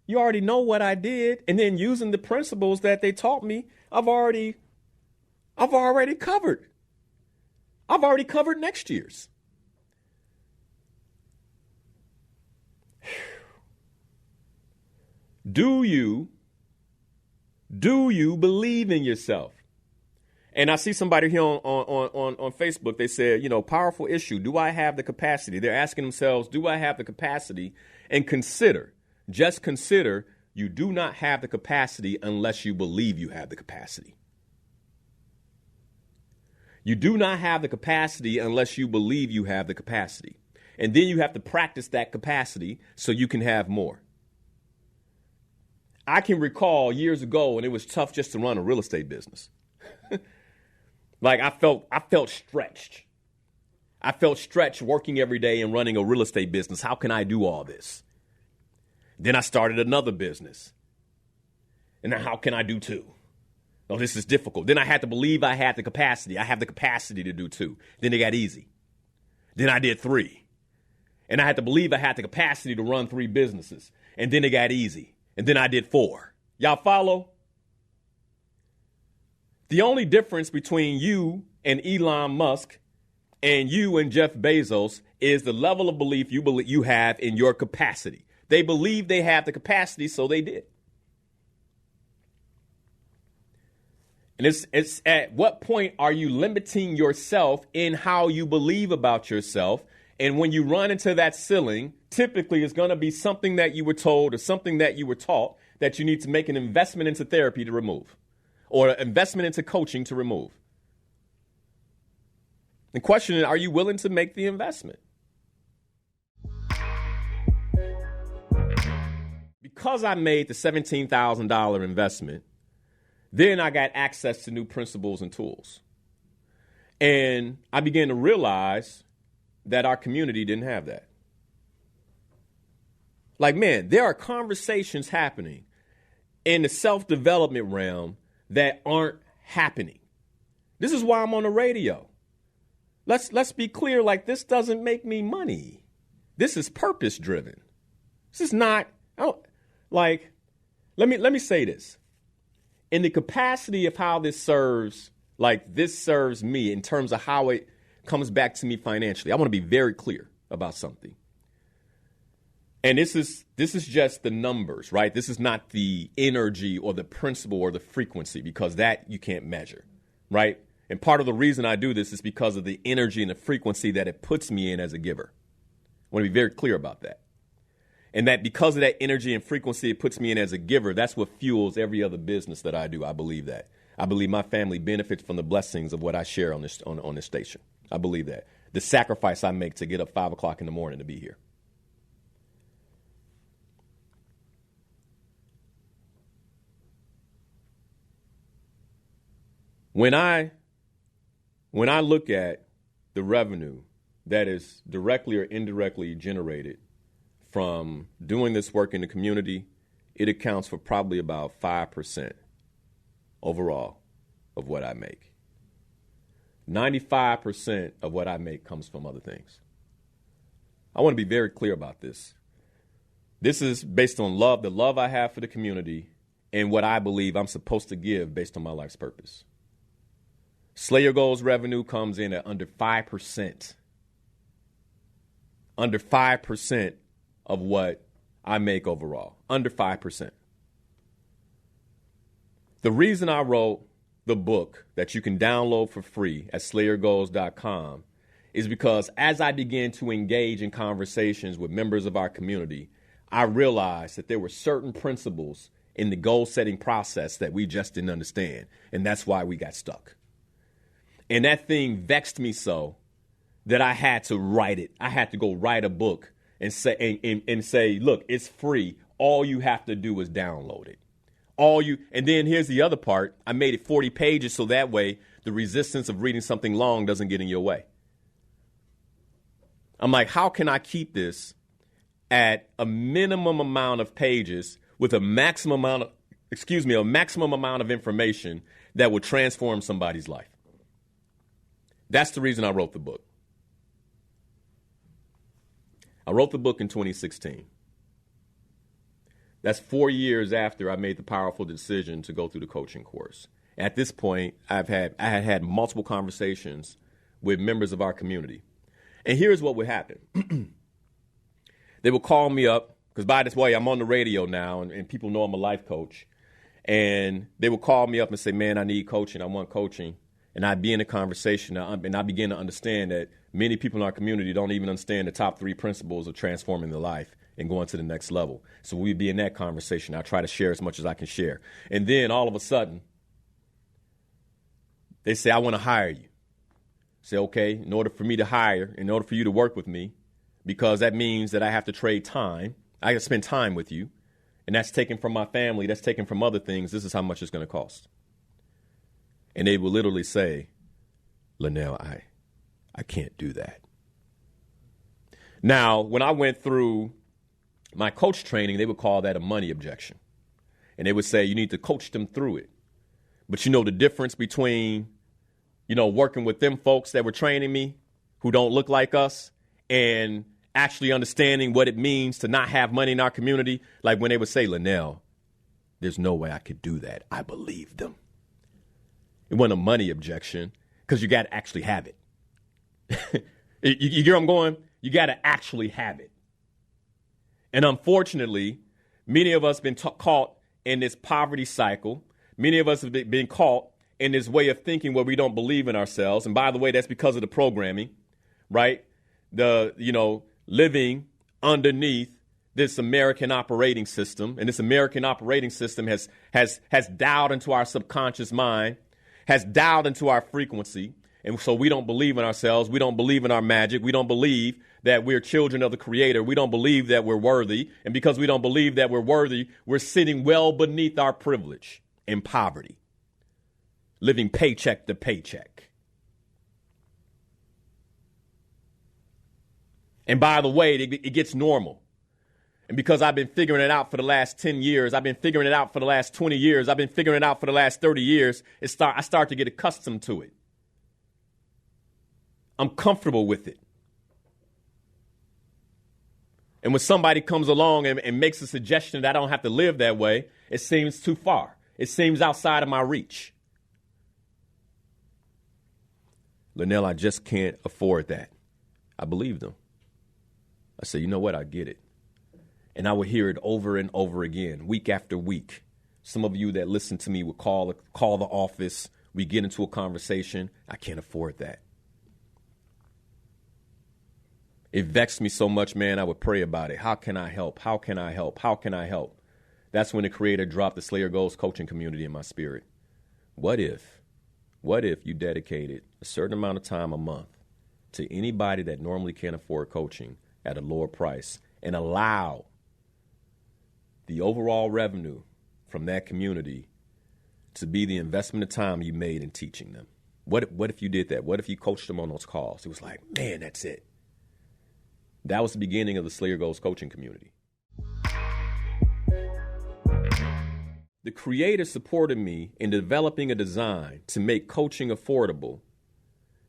You already know what I did, and then using the principles that they taught me, I've already covered. I've already covered next year's. Do you believe in yourself? And I see somebody here on Facebook, they said, powerful issue. Do I have the capacity? They're asking themselves, do I have the capacity? And just consider, you do not have the capacity unless you believe you have the capacity. You do not have the capacity unless you believe you have the capacity. And then you have to practice that capacity so you can have more. I can recall years ago when it was tough just to run a real estate business. Like I felt stretched. I felt stretched working every day and running a real estate business. How can I do all this? Then I started another business. And now how can I do two? Oh, this is difficult. Then I had to believe I had the capacity. I have the capacity to do two. Then it got easy. Then I did three. And I had to believe I had the capacity to run three businesses. And then it got easy. And then I did four. Y'all follow? The only difference between you and Elon Musk and you and Jeff Bezos is the level of belief you have in your capacity. They believe they have the capacity, so they did. And it's at what point are you limiting yourself in how you believe about yourself? And when you run into that ceiling, typically it's going to be something that you were told or something that you were taught that you need to make an investment into therapy to remove or an investment into coaching to remove. The question is, are you willing to make the investment? Because I made the $17,000 investment, then I got access to new principles and tools. And I began to realize that our community didn't have that. Like, man, there are conversations happening in the self-development realm that aren't happening. This is why I'm on the radio. Let's be clear, like, this doesn't make me money. This is purpose-driven. This is not, let me say this. In the capacity of how this serves me in terms of how it comes back to me financially, I want to be very clear about something. And this is just the numbers, right? This is not the energy or the principle or the frequency, because that you can't measure, right? And part of the reason I do this is because of the energy and the frequency that it puts me in as a giver. I want to be very clear about that. And that because of that energy and frequency it puts me in as a giver, that's what fuels every other business that I do. I believe that. I believe my family benefits from the blessings of what I share on this station. I believe that. The sacrifice I make to get up 5 o'clock in the morning to be here. When I look at the revenue that is directly or indirectly generated from doing this work in the community, it accounts for probably about 5% overall of what I make. 95% of what I make comes from other things. I want to be very clear about this. This is based on love, the love I have for the community, and what I believe I'm supposed to give based on my life's purpose. Slay Your Goals revenue comes in at under 5%. Under 5% of what I make overall. Under 5%. The reason I wrote the book that you can download for free at slayyourgoals.com is because as I began to engage in conversations with members of our community, I realized that there were certain principles in the goal-setting process that we just didn't understand, and that's why we got stuck. And that thing vexed me so that I had to write it. I had to go write a book and say, look, it's free. All you have to do is download it. And then here's the other part. I made it 40 pages so that way the resistance of reading something long doesn't get in your way. I'm like, how can I keep this at a minimum amount of pages with a maximum amount of information that would transform somebody's life? That's the reason I wrote the book. I wrote the book in 2016. That's 4 years after I made the powerful decision to go through the coaching course. At this point, I had multiple conversations with members of our community. And here's what would happen. They would call me up, because by this way, I'm on the radio now, and people know I'm a life coach. And they would call me up and say, man, I need coaching. I want coaching. And I'd be in a conversation, and I begin to understand that many people in our community don't even understand the top 3 principles of transforming their life and going to the next level. So we'd be in that conversation. I try to share as much as I can share. And then all of a sudden, they say, I want to hire you. Say, okay, in order for me to hire, in order for you to work with me, because that means that I have to trade time. I have to spend time with you. And that's taken from my family. That's taken from other things. This is how much it's going to cost. And they will literally say, Linnell, I can't do that. Now, when I went through my coach training, they would call that a money objection. And they would say, you need to coach them through it. But you know the difference between, working with them folks that were training me who don't look like us and actually understanding what it means to not have money in our community? Like when they would say, Linnell, there's no way I could do that. I believe them. It wasn't a money objection because you got to actually have it. You get where I'm going? You got to actually have it. And unfortunately, many of us have been caught in this poverty cycle. Many of us have been caught in this way of thinking where we don't believe in ourselves. And by the way, that's because of the programming, right? Living underneath this American operating system. And this American operating system has dialed into our subconscious mind, has dialed into our frequency. And so we don't believe in ourselves. We don't believe in our magic. We don't believe that we're children of the Creator. We don't believe that we're worthy. And because we don't believe that we're worthy, we're sitting well beneath our privilege in poverty, living paycheck to paycheck. And by the way, it gets normal. And because I've been figuring it out for the last 10 years, I've been figuring it out for the last 20 years, I've been figuring it out for the last 30 years, I start to get accustomed to it. I'm comfortable with it. And when somebody comes along and makes a suggestion that I don't have to live that way, it seems too far. It seems outside of my reach. Linnell, I just can't afford that. I believe them. I say, you know what? I get it. And I would hear it over and over again, week after week. Some of you that listen to me would call the office. We get into a conversation. I can't afford that. It vexed me so much, man, I would pray about it. How can I help? How can I help? How can I help? That's when the Creator dropped the Slayer Goals coaching community in my spirit. What if you dedicated a certain amount of time a month to anybody that normally can't afford coaching at a lower price and allow the overall revenue from that community to be the investment of time you made in teaching them? What if you did that? What if you coached them on those calls? It was like, man, that's it. That was the beginning of the Slayer Goals coaching community. The Creator supported me in developing a design to make coaching affordable.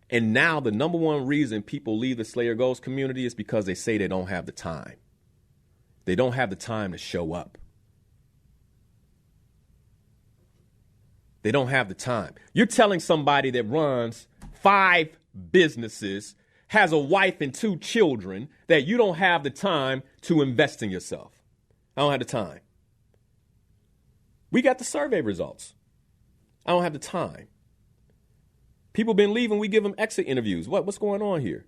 And now the number one reason people leave the Slayer Goals community is because they say they don't have the time. They don't have the time to show up. They don't have the time. You're telling somebody that runs 5 businesses, has a wife and 2 children, that you don't have the time to invest in yourself. I don't have the time. We got the survey results. I don't have the time. People been leaving. We give them exit interviews. What's going on here?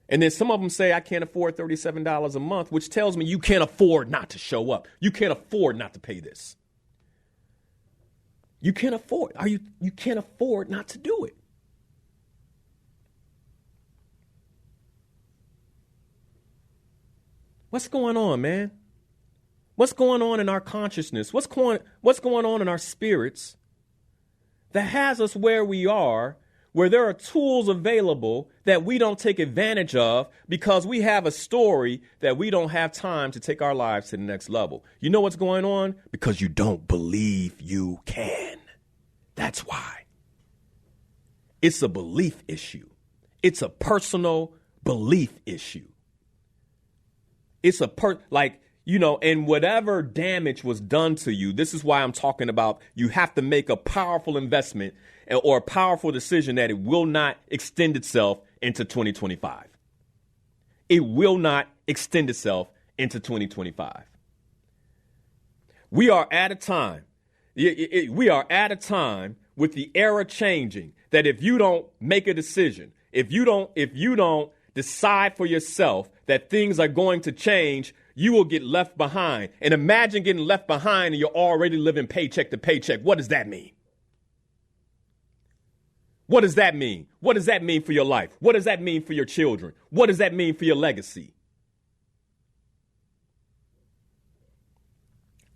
And then some of them say, I can't afford $37 a month, which tells me you can't afford not to show up. You can't afford not to pay this. You can't afford. You can't afford not to do it. What's going on, man? What's going on in our consciousness? What's going on in our spirits that has us where we are, where there are tools available that we don't take advantage of because we have a story that we don't have time to take our lives to the next level? You know what's going on? Because you don't believe you can. That's why. It's a belief issue. It's a personal belief issue. It's and whatever damage was done to you, this is why I'm talking about you have to make a powerful investment or a powerful decision that it will not extend itself into 2025. It will not extend itself into 2025. We are at a time. We are at a time with the era changing that if you don't make a decision, if you don't decide for yourself that things are going to change, you will get left behind. And imagine getting left behind and you're already living paycheck to paycheck. What does that mean? What does that mean? What does that mean for your life? What does that mean for your children? What does that mean for your legacy?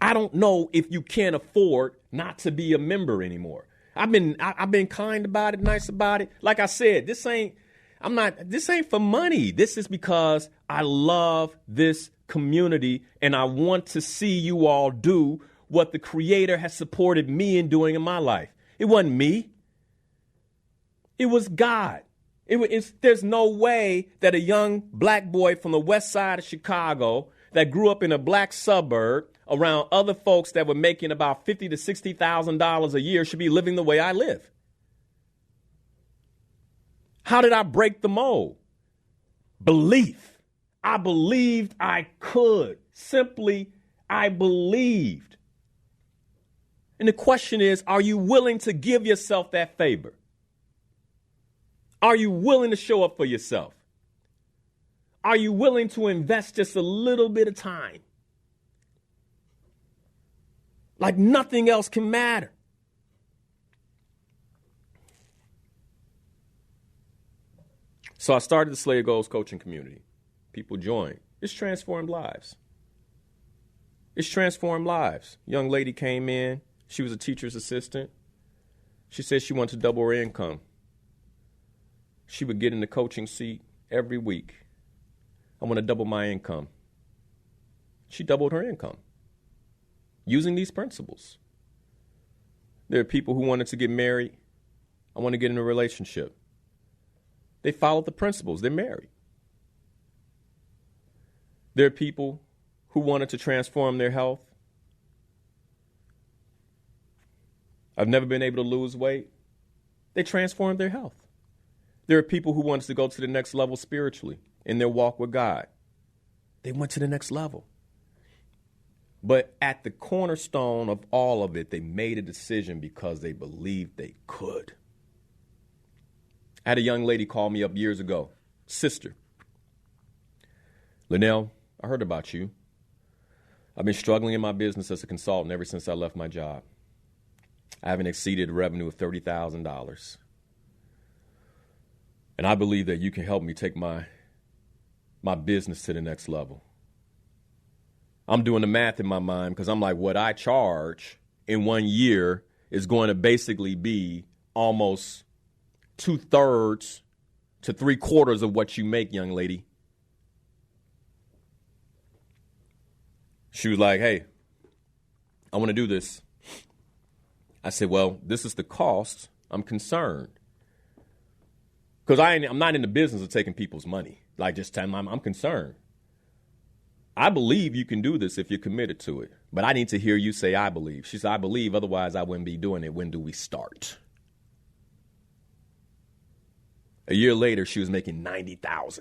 I don't know if you can't afford not to be a member anymore. I've been kind about it, nice about it. Like I said, this ain't for money. This is because I love this community and I want to see you all do what the Creator has supported me in doing in my life. It wasn't me. It was God. There's no way that a young black boy from the west side of Chicago that grew up in a black suburb around other folks that were making about $50,000 to $60,000 a year should be living the way I live. How did I break the mold? Belief. I believed I could. Simply, I believed. And the question is, are you willing to give yourself that favor? Are you willing to show up for yourself? Are you willing to invest just a little bit of time? Like nothing else can matter. So I started the Slayer Goals coaching community. People joined. It's transformed lives. It's transformed lives. Young lady came in. She was a teacher's assistant. She said she wanted to double her income. She would get in the coaching seat every week. I want to double my income. She doubled her income using these principles. There are people who wanted to get married. I want to get in a relationship. They followed the principles. They're married. There are people who wanted to transform their health. I've never been able to lose weight. They transformed their health. There are people who wanted to go to the next level spiritually in their walk with God. They went to the next level. But at the cornerstone of all of it, they made a decision because they believed they could. I had a young lady call me up years ago. Sister, Linnell, I heard about you. I've been struggling in my business as a consultant ever since I left my job. I haven't exceeded a revenue of $30,000. And I believe that you can help me take my business to the next level. I'm doing the math in my mind because I'm like, what I charge in 1 year is going to basically be almost 2/3 to 3/4 of what you make, young lady. She was like, hey, I want to do this. I said, well, this is the cost. I'm concerned. Because I'm not in the business of taking people's money. Like just telling them I'm concerned. I believe you can do this if you're committed to it. But I need to hear you say I believe. She said, I believe, otherwise I wouldn't be doing it. When do we start? A year later, she was making $90,000.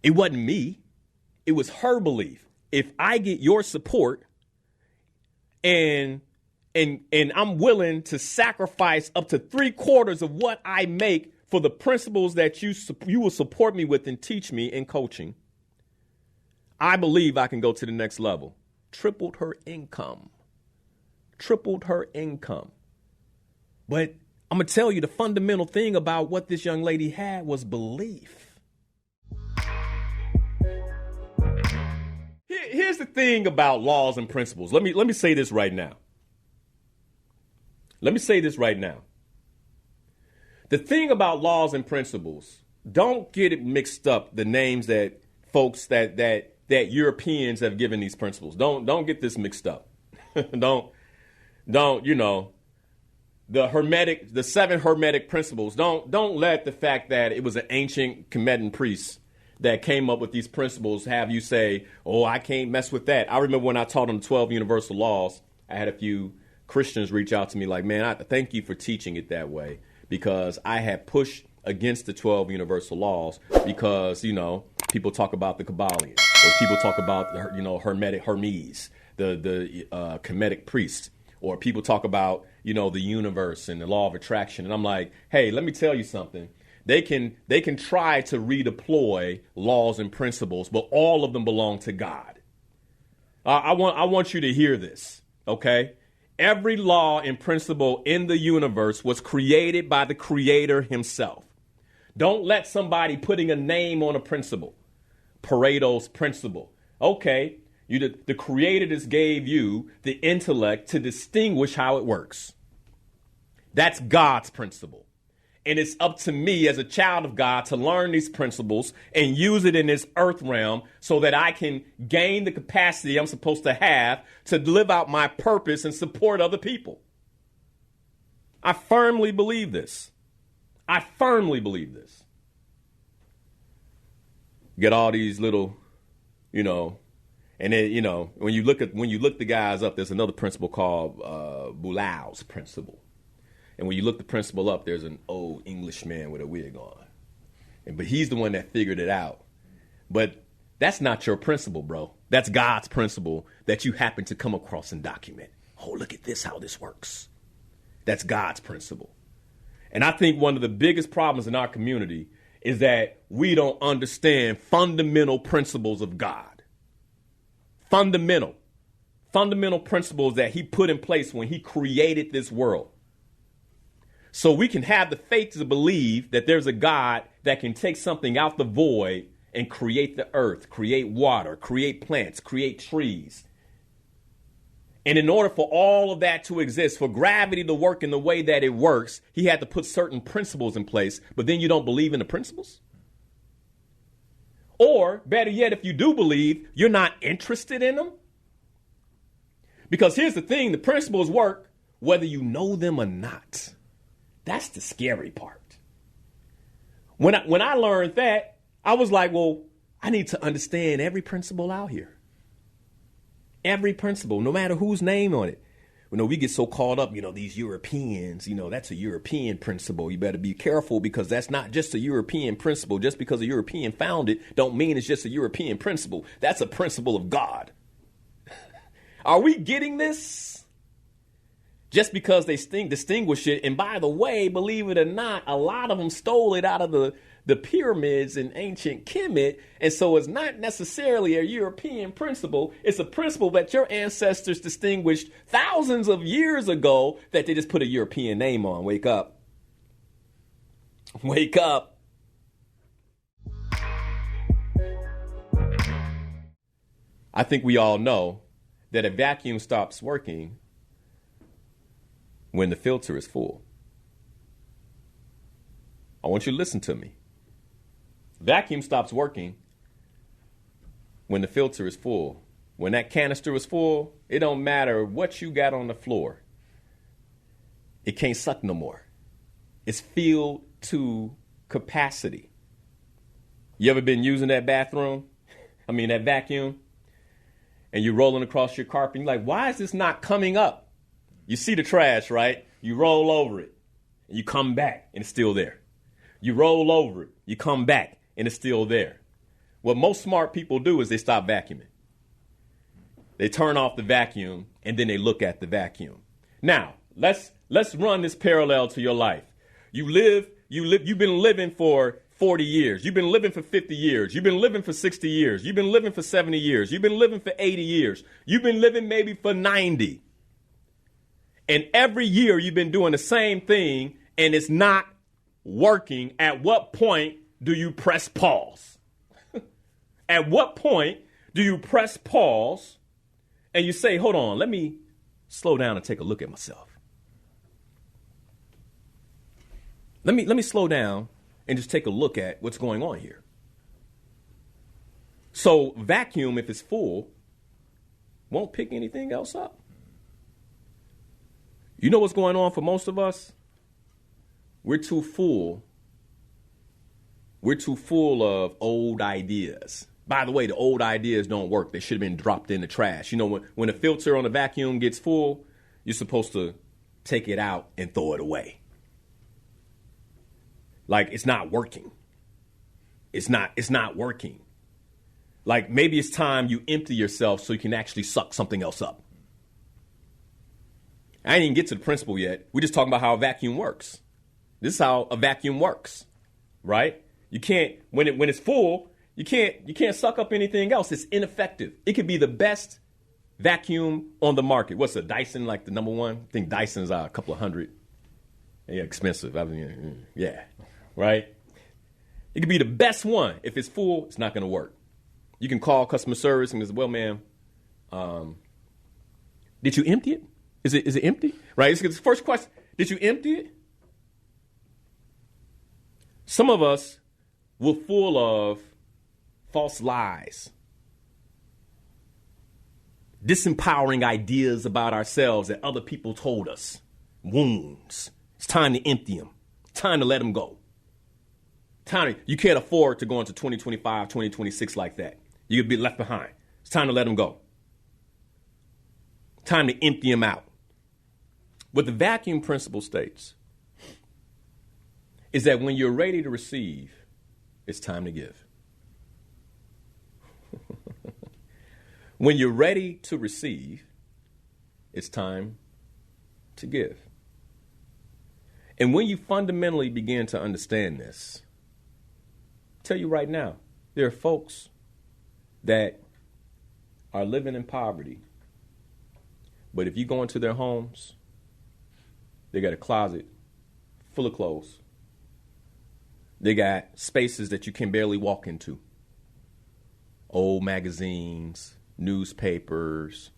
It wasn't me. It was her belief. If I get your support and I'm willing to sacrifice up to 3/4 of what I make for the principles that you will support me with and teach me in coaching, I believe I can go to the next level. Tripled her income. Tripled her income. But I'm going to tell you the fundamental thing about what this young lady had was belief. Here's the thing about laws and principles. Let me say this right now. Let me say this right now. The thing about laws and principles, don't get it mixed up, the names that folks that Europeans have given these principles. Don't get this mixed up. don't, the 7 Hermetic principles. Don't let the fact that it was an ancient Kemetan priest that came up with these principles have you say, oh, I can't mess with that. I remember when I taught on the 12 universal laws, I had a few Christians reach out to me like, man, I thank you for teaching it that way, because I had pushed against the 12 universal laws because, people talk about the Kabbalion, or people talk about, Hermes, the Kemetic priests, or people talk about, the universe and the law of attraction. And I'm like, hey, let me tell you something. They can try to redeploy laws and principles, but all of them belong to God. I want you to hear this, okay? Every law and principle in the universe was created by the Creator himself. Don't let somebody putting a name on a principle. Pareto's principle. Okay, the Creator just gave you the intellect to distinguish how it works. That's God's principle. And it's up to me as a child of God to learn these principles and use it in this earth realm so that I can gain the capacity I'm supposed to have to live out my purpose and support other people. I firmly believe this. I firmly believe this. Get all these little, and then, when you look the guys up, there's another principle called Boulow's principle. And when you look the principle up, there's an old Englishman with a wig on. But he's the one that figured it out. But that's not your principle, bro. That's God's principle that you happen to come across and document. Oh, look at this, how this works. That's God's principle. And I think one of the biggest problems in our community is that we don't understand fundamental principles of God. Fundamental principles that he put in place when he created this world. So we can have the faith to believe that there's a God that can take something out the void and create the earth, create water, create plants, create trees. And in order for all of that to exist, for gravity to work in the way that it works, he had to put certain principles in place. But then you don't believe in the principles? Or better yet, if you do believe, you're not interested in them? Because here's the thing, the principles work whether you know them or not. That's the scary part. When I learned that, I was like, well, I need to understand every principle out here. Every principle, no matter whose name on it. We get so caught up, these Europeans, that's a European principle. You better be careful because that's not just a European principle. Just because a European found it don't mean it's just a European principle. That's a principle of God. Are we getting this? Just because they distinguish it. And by the way, believe it or not, a lot of them stole it out of the pyramids in ancient Kemet. And so it's not necessarily a European principle. It's a principle that your ancestors distinguished thousands of years ago that they just put a European name on. Wake up. Wake up. I think we all know that a vacuum stops working when the filter is full. I want you to listen to me. Vacuum stops working when the filter is full. When that canister is full, it don't matter what you got on the floor. It can't suck no more. It's filled to capacity. You ever been using that that vacuum? And you're rolling across your carpet and you're like, why is this not coming up? You see the trash, right? You roll over it and you come back and it's still there. You roll over it, you come back and it's still there. What most smart people do is they stop vacuuming. They turn off the vacuum and then they look at the vacuum. Now, let's run this parallel to your life. You've been living for 40 years. You've been living for 50 years. You've been living for 60 years. You've been living for 70 years. You've been living for 80 years. You've been living maybe for 90. And every year you've been doing the same thing and it's not working. At what point do you press pause? At what point do you press pause and you say, hold on, let me slow down and take a look at myself. Let me slow down and just take a look at what's going on here. So vacuum, if it's full, won't pick anything else up. You know what's going on for most of us? We're too full We're too full of old ideas. By the way, the old ideas don't work. They should have been dropped in the trash. You know, when a filter on the vacuum gets full, you're supposed to take it out and throw it away. Like, it's not working. It's not working. Like, maybe it's time you empty yourself so you can actually suck something else up. I didn't even get to the principle yet. We're just talking about how a vacuum works. This is how a vacuum works, right? You can't, when it's full, you can't suck up anything else. It's ineffective. It could be the best vacuum on the market. What's a Dyson, like the number one? I think Dyson's a couple of $100. Yeah, expensive. I mean, yeah, right? It could be the best one. If it's full, it's not going to work. You can call customer service and say, well, ma'am, did you empty it? Is it empty? Right? It's the first question. Did you empty it? Some of us were full of false lies, disempowering ideas about ourselves that other people told us, wounds. It's time to empty them. Time to let them go. You can't afford to go into 2025, 2026 like that. You could be left behind. It's time to let them go. Time to empty them out. What the vacuum principle states is that when you're ready to receive, it's time to give. When you're ready to receive, it's time to give. And when you fundamentally begin to understand this, I'll tell you right now, there are folks that are living in poverty, but if you go into their homes, they got a closet full of clothes. They got spaces that you can barely walk into. Old magazines, newspapers.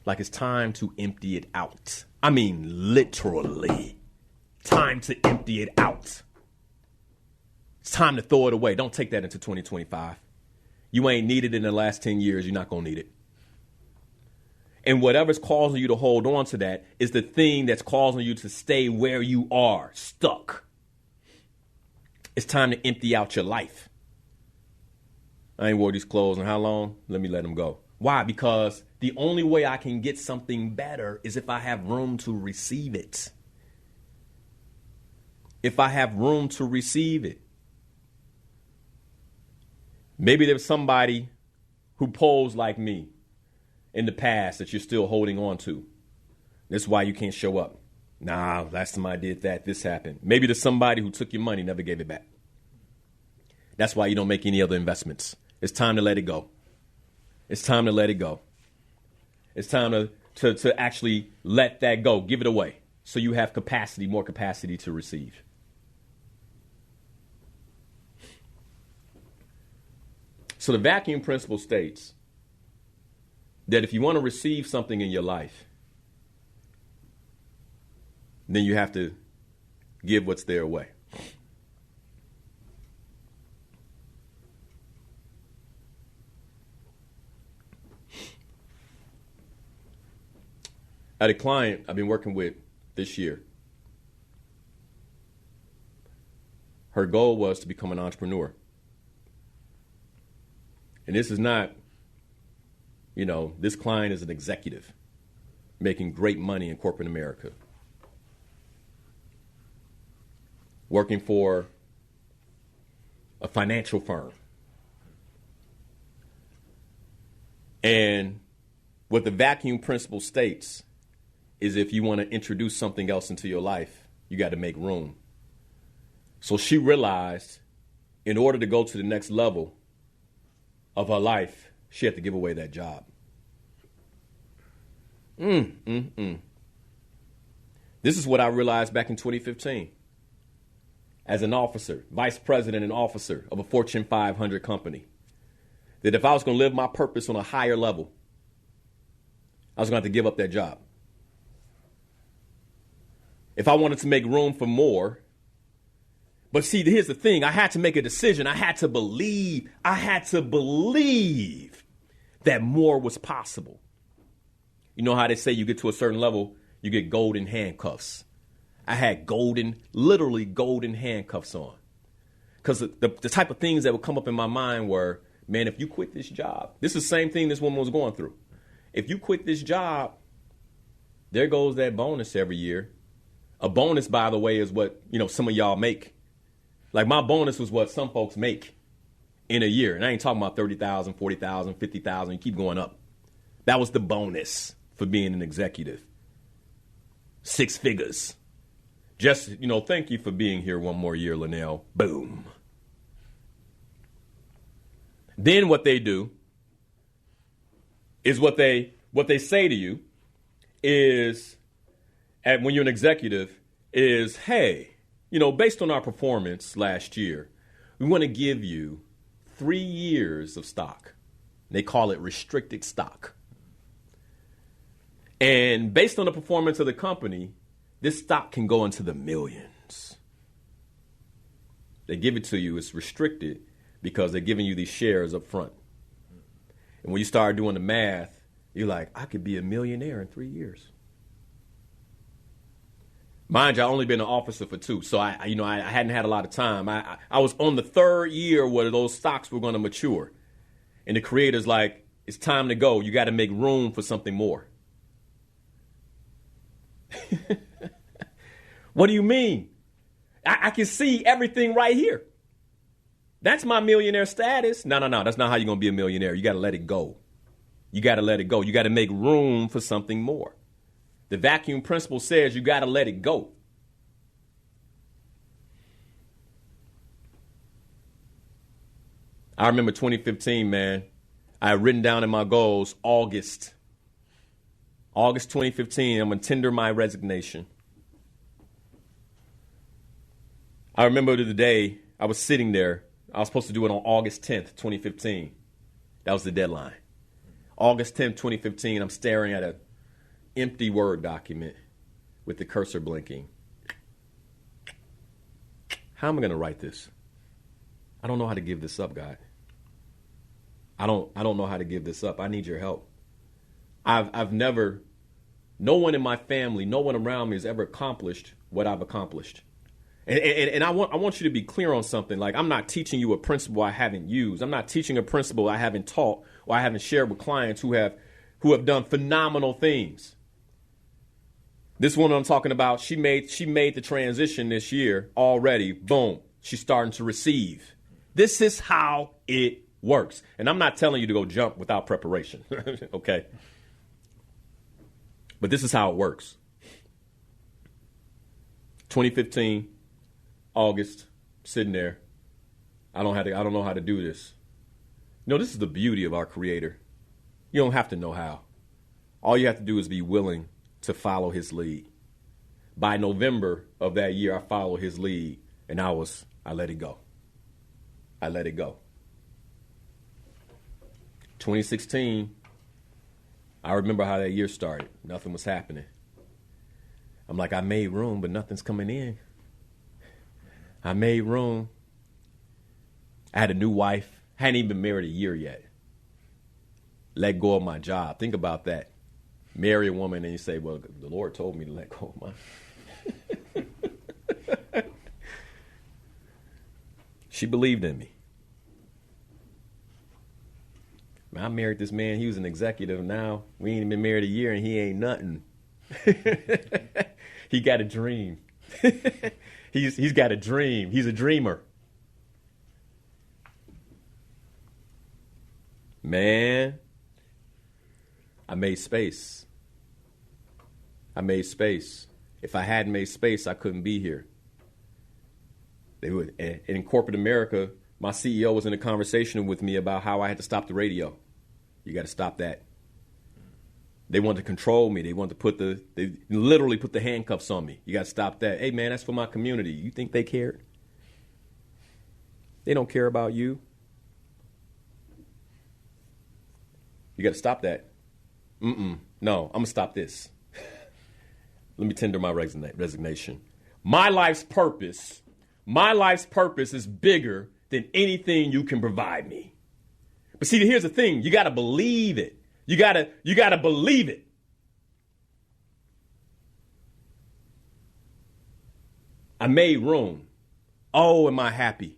Like, it's time to empty it out. I mean, literally. Time to empty it out. It's time to throw it away. Don't take that into 2025. You ain't needed it in the last 10 years. You're not going to need it. And whatever's causing you to hold on to that is the thing that's causing you to stay where you are, stuck. It's time to empty out your life. I ain't wore these clothes in how long? Let me let them go. Why? Because the only way I can get something better is if I have room to receive it. If I have room to receive it. Maybe there's somebody who posed like me in the past that you're still holding on to. That's why you can't show up. Nah, last time I did that, this happened. Maybe there's somebody who took your money, never gave it back. That's why you don't make any other investments. It's time to let it go. It's time to let it go. It's time to actually let that go. Give it away so you have capacity, more capacity to receive. So the vacuum principle states that if you want to receive something in your life, then you have to give what's there away. I had a client I've been working with this year. Her goal was to become an entrepreneur. And this is not, this client is an executive making great money in corporate America, working for a financial firm. And what the vacuum principle states is if you want to introduce something else into your life, you got to make room. So she realized in order to go to the next level of her life, she had to give away that job. This is what I realized back in 2015. As an officer, vice president and officer of a Fortune 500 company, that if I was going to live my purpose on a higher level, I was going to have to give up that job. If I wanted to make room for more. But see, here's the thing. I had to make a decision. I had to believe that more was possible. You know how they say you get to a certain level, you get golden handcuffs. I had literally golden handcuffs on. Because the type of things that would come up in my mind were, man, if you quit this job, this is the same thing this woman was going through. If you quit this job, there goes that bonus every year. A bonus, by the way, is what, some of y'all make. Like my bonus was what some folks make in a year. And I ain't talking about 30,000, 40,000, 50,000. You keep going up. That was the bonus for being an executive. 6 figures. Just, thank you for being here one more year, Linnell. Boom. Then what they do is what they say to you is, when you're an executive, is, hey, based on our performance last year, we want to give you 3 years of stock. They call it restricted stock. And based on the performance of the company, this stock can go into the millions. They give it to you. It's restricted because they're giving you these shares up front. And when you start doing the math, you're like, I could be a millionaire in 3 years. Mind you, I only been an officer for 2, so I hadn't had a lot of time. I was on the 3rd year where those stocks were going to mature. And the creator's like, it's time to go. You got to make room for something more. What do you mean? I can see everything right here. That's my millionaire status. No. That's not how you're going to be a millionaire. You got to let it go. You got to let it go. You got to make room for something more. The vacuum principle says you got to let it go. I remember 2015, man. I had written down in my goals, August 2015, I'm going to tender my resignation. I remember the day I was sitting there. I was supposed to do it on August 10th, 2015. That was the deadline. August 10th, 2015, I'm staring at an empty Word document with the cursor blinking. How am I going to write this? I don't know how to give this up, God. I don't know how to give this up. I need your help. No one in my family, no one around me has ever accomplished what I've accomplished. And I want you to be clear on something. Like, I'm not teaching you a principle I haven't used. I'm not teaching a principle I haven't taught or I haven't shared with clients who have done phenomenal things. This woman I'm talking about, she made the transition this year already. Boom. She's starting to receive. This is how it works. And I'm not telling you to go jump without preparation. Okay? But this is how it works. 2015, August, sitting there. I don't know how to do this. This is the beauty of our Creator. You don't have to know how. All you have to do is be willing to follow his lead. By November of that year, I followed his lead, and I let it go. I let it go. 2016, I remember how that year started. Nothing was happening. I'm like, I made room, but nothing's coming in. I made room. I had a new wife. Hadn't even been married a year yet. Let go of my job. Think about that. Marry a woman and you say, well, the Lord told me to let go of my. She believed in me. Man, I married this man. He was an executive. Now we ain't been married a year and he ain't nothing. He got a dream. He's got a dream. He's a dreamer. Man, I made space. I made space. If I hadn't made space, I couldn't be here. In corporate America, my CEO was in a conversation with me about how I had to stop the radio. You got to stop that. They wanted to control me. They literally put the handcuffs on me. You got to stop that. Hey, man, that's for my community. You think they cared? They don't care about you. You got to stop that. No, I'm going to stop this. Let me tender my resignation. My life's purpose is bigger than anything you can provide me. But see, here's the thing. You got to believe it. You got to believe it. I made room. Oh, am I happy?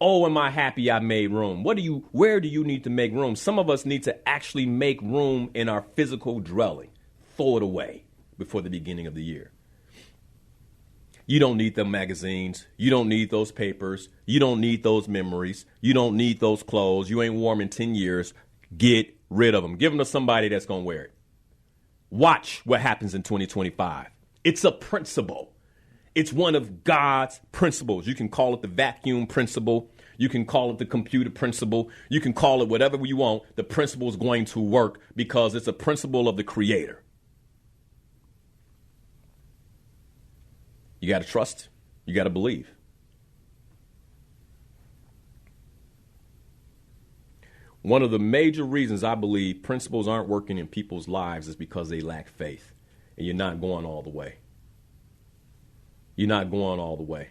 Oh, am I happy I made room? Where do you need to make room? Some of us need to actually make room in our physical dwelling. Throw it away before the beginning of the year. You don't need them magazines. You don't need those papers. You don't need those memories. You don't need those clothes. You ain't worn in 10 years. Get rid of them. Give them to somebody that's going to wear it. Watch what happens in 2025. It's a principle. It's one of God's principles. You can call it the vacuum principle. You can call it the computer principle. You can call it whatever you want. The principle is going to work because it's a principle of the Creator. You got to trust. You got to believe. One of the major reasons I believe principles aren't working in people's lives is because they lack faith. And you're not going all the way. You're not going all the way.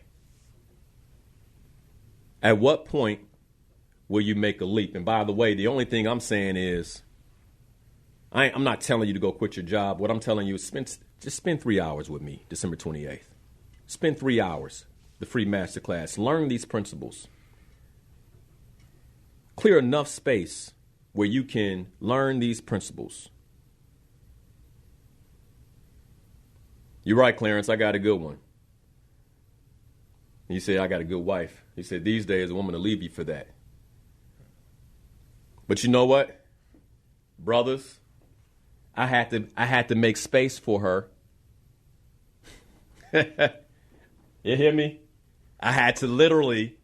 At what point will you make a leap? And by the way, the only thing I'm saying is, I'm not telling you to go quit your job. What I'm telling you is just spend 3 hours with me, December 28th. Spend 3 hours, the free masterclass. Learn these principles. Clear enough space where you can learn these principles. You're right, Clarence, I got a good one. He said, I got a good wife. He said, these days, a woman will leave you for that. But you know what? Brothers, I had to make space for her. You hear me? I had to literally.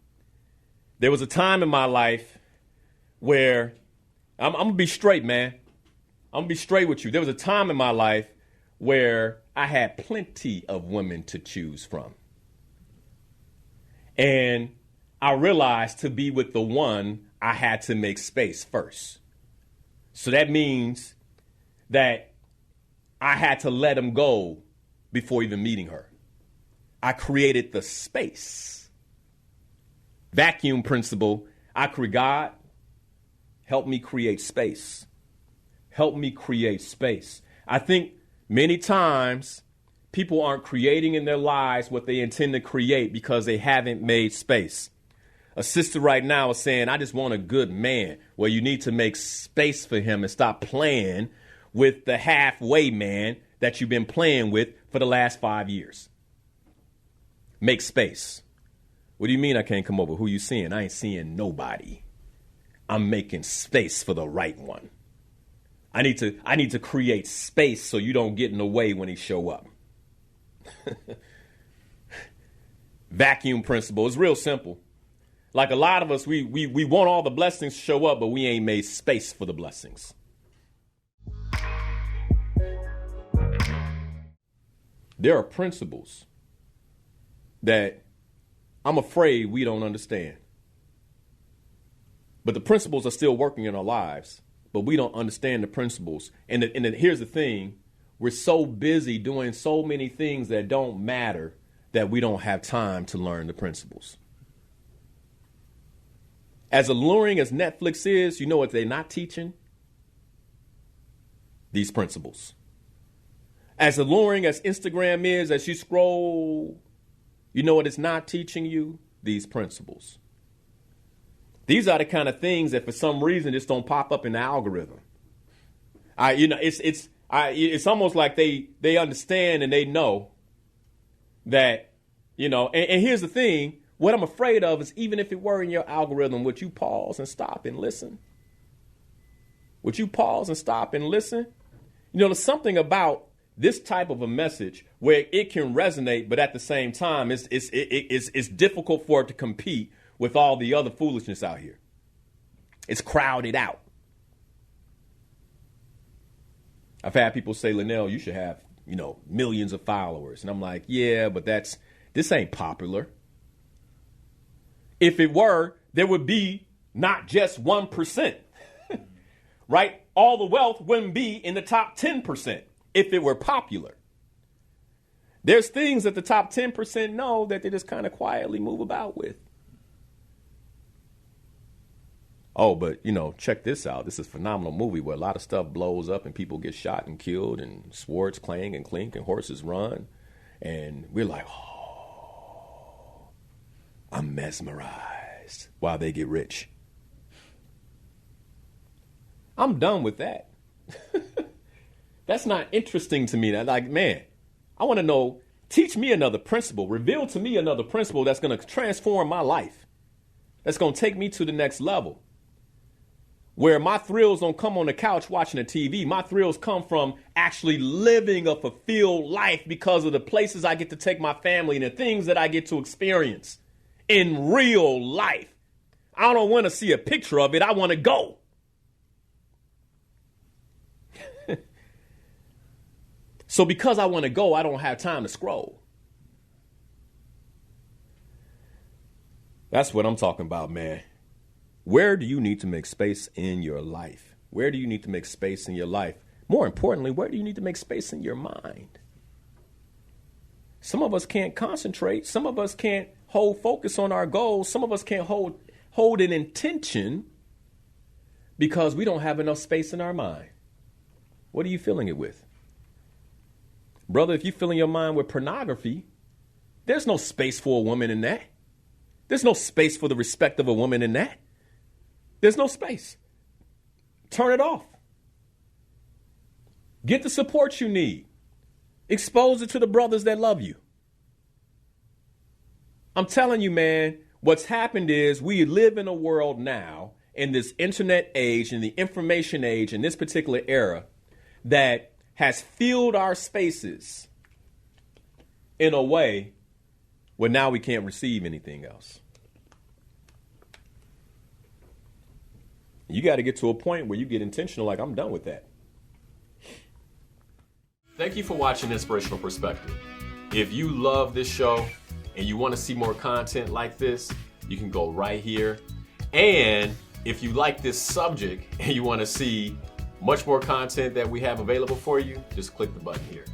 There was a time in my life where I'm going to be straight, man. I'm going to be straight with you. There was a time in my life where I had plenty of women to choose from. And I realized to be with the one, I had to make space first. So that means that I had to let him go before even meeting her. I created the space. Vacuum principle. God, help me create space. Help me create space. I think many times people aren't creating in their lives what they intend to create because they haven't made space. A sister right now is saying, I just want a good man. Well, you need to make space for him and stop playing with the halfway man that you've been playing with for the last 5 years. Make space. What do you mean I can't come over? Who you seeing? I ain't seeing nobody. I'm making space for the right one. I need to create space so you don't get in the way when he show up. Vacuum principle is real simple. Like a lot of us, we want all the blessings to show up, but we ain't made space for the blessings. There are principles that I'm afraid we don't understand. But the principles are still working in our lives, but we don't understand the principles. And here's the thing. We're so busy doing so many things that don't matter that we don't have time to learn the principles. As alluring as Netflix is, you know what they're not teaching? These principles. As alluring as Instagram is, as you scroll, you know what it's not teaching you? These principles. These are the kind of things that for some reason just don't pop up in the algorithm. It's almost like they understand and they know that, and here's the thing. What I'm afraid of is even if it were in your algorithm, would you pause and stop and listen? Would you pause and stop and listen? There's something about this type of a message where it can resonate, but at the same time, it's difficult for it to compete with all the other foolishness out here. It's crowded out. I've had people say, Linnell, you should have, millions of followers. And I'm like, yeah, but this ain't popular. If it were, there would be not just 1%, right? All the wealth wouldn't be in the top 10% if it were popular. There's things that the top 10% know that they just kind of quietly move about with. Oh, but, check this out. This is a phenomenal movie where a lot of stuff blows up and people get shot and killed and swords clang and clink and horses run. And we're like, oh, I'm mesmerized. paralyzed while they get rich. I'm done with that. That's not interesting to me. Like, man, I want to know, teach me another principle, reveal to me another principle that's going to transform my life, that's going to take me to the next level, where my thrills don't come on the couch watching the TV. My thrills come from actually living a fulfilled life because of the places I get to take my family and the things that I get to experience in real life. I don't want to see a picture of it. I want to go. So because I want to go, I don't have time to scroll. That's what I'm talking about, man. Where do you need to make space in your life? Where do you need to make space in your life? More importantly, where do you need to make space in your mind? Some of us can't concentrate. Some of us can't hold focus on our goals. Some of us can't hold an intention because we don't have enough space in our mind. What are you filling it with? Brother, if you're filling your mind with pornography, there's no space for a woman in that. There's no space for the respect of a woman in that. There's no space. Turn it off. Get the support you need. Expose it to the brothers that love you. I'm telling you, man, what's happened is we live in a world now, in this internet age, in the information age, in this particular era, that has filled our spaces in a way where now we can't receive anything else. You got to get to a point where you get intentional, like, I'm done with that. Thank you for watching Inspirational Perspective. If you love this show and you want to see more content like this, you can go right here. And if you like this subject and you want to see much more content that we have available for you, just click the button here.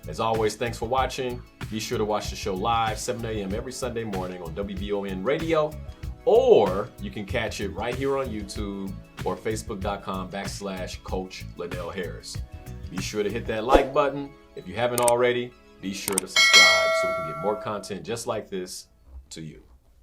As always, thanks for watching. Be sure to watch the show live, 7 a.m. every Sunday morning on WVON Radio, or you can catch it right here on YouTube or Facebook.com/Coach Liddell Harris. Be sure to hit that like button. If you haven't already, be sure to subscribe so we can get more content just like this to you.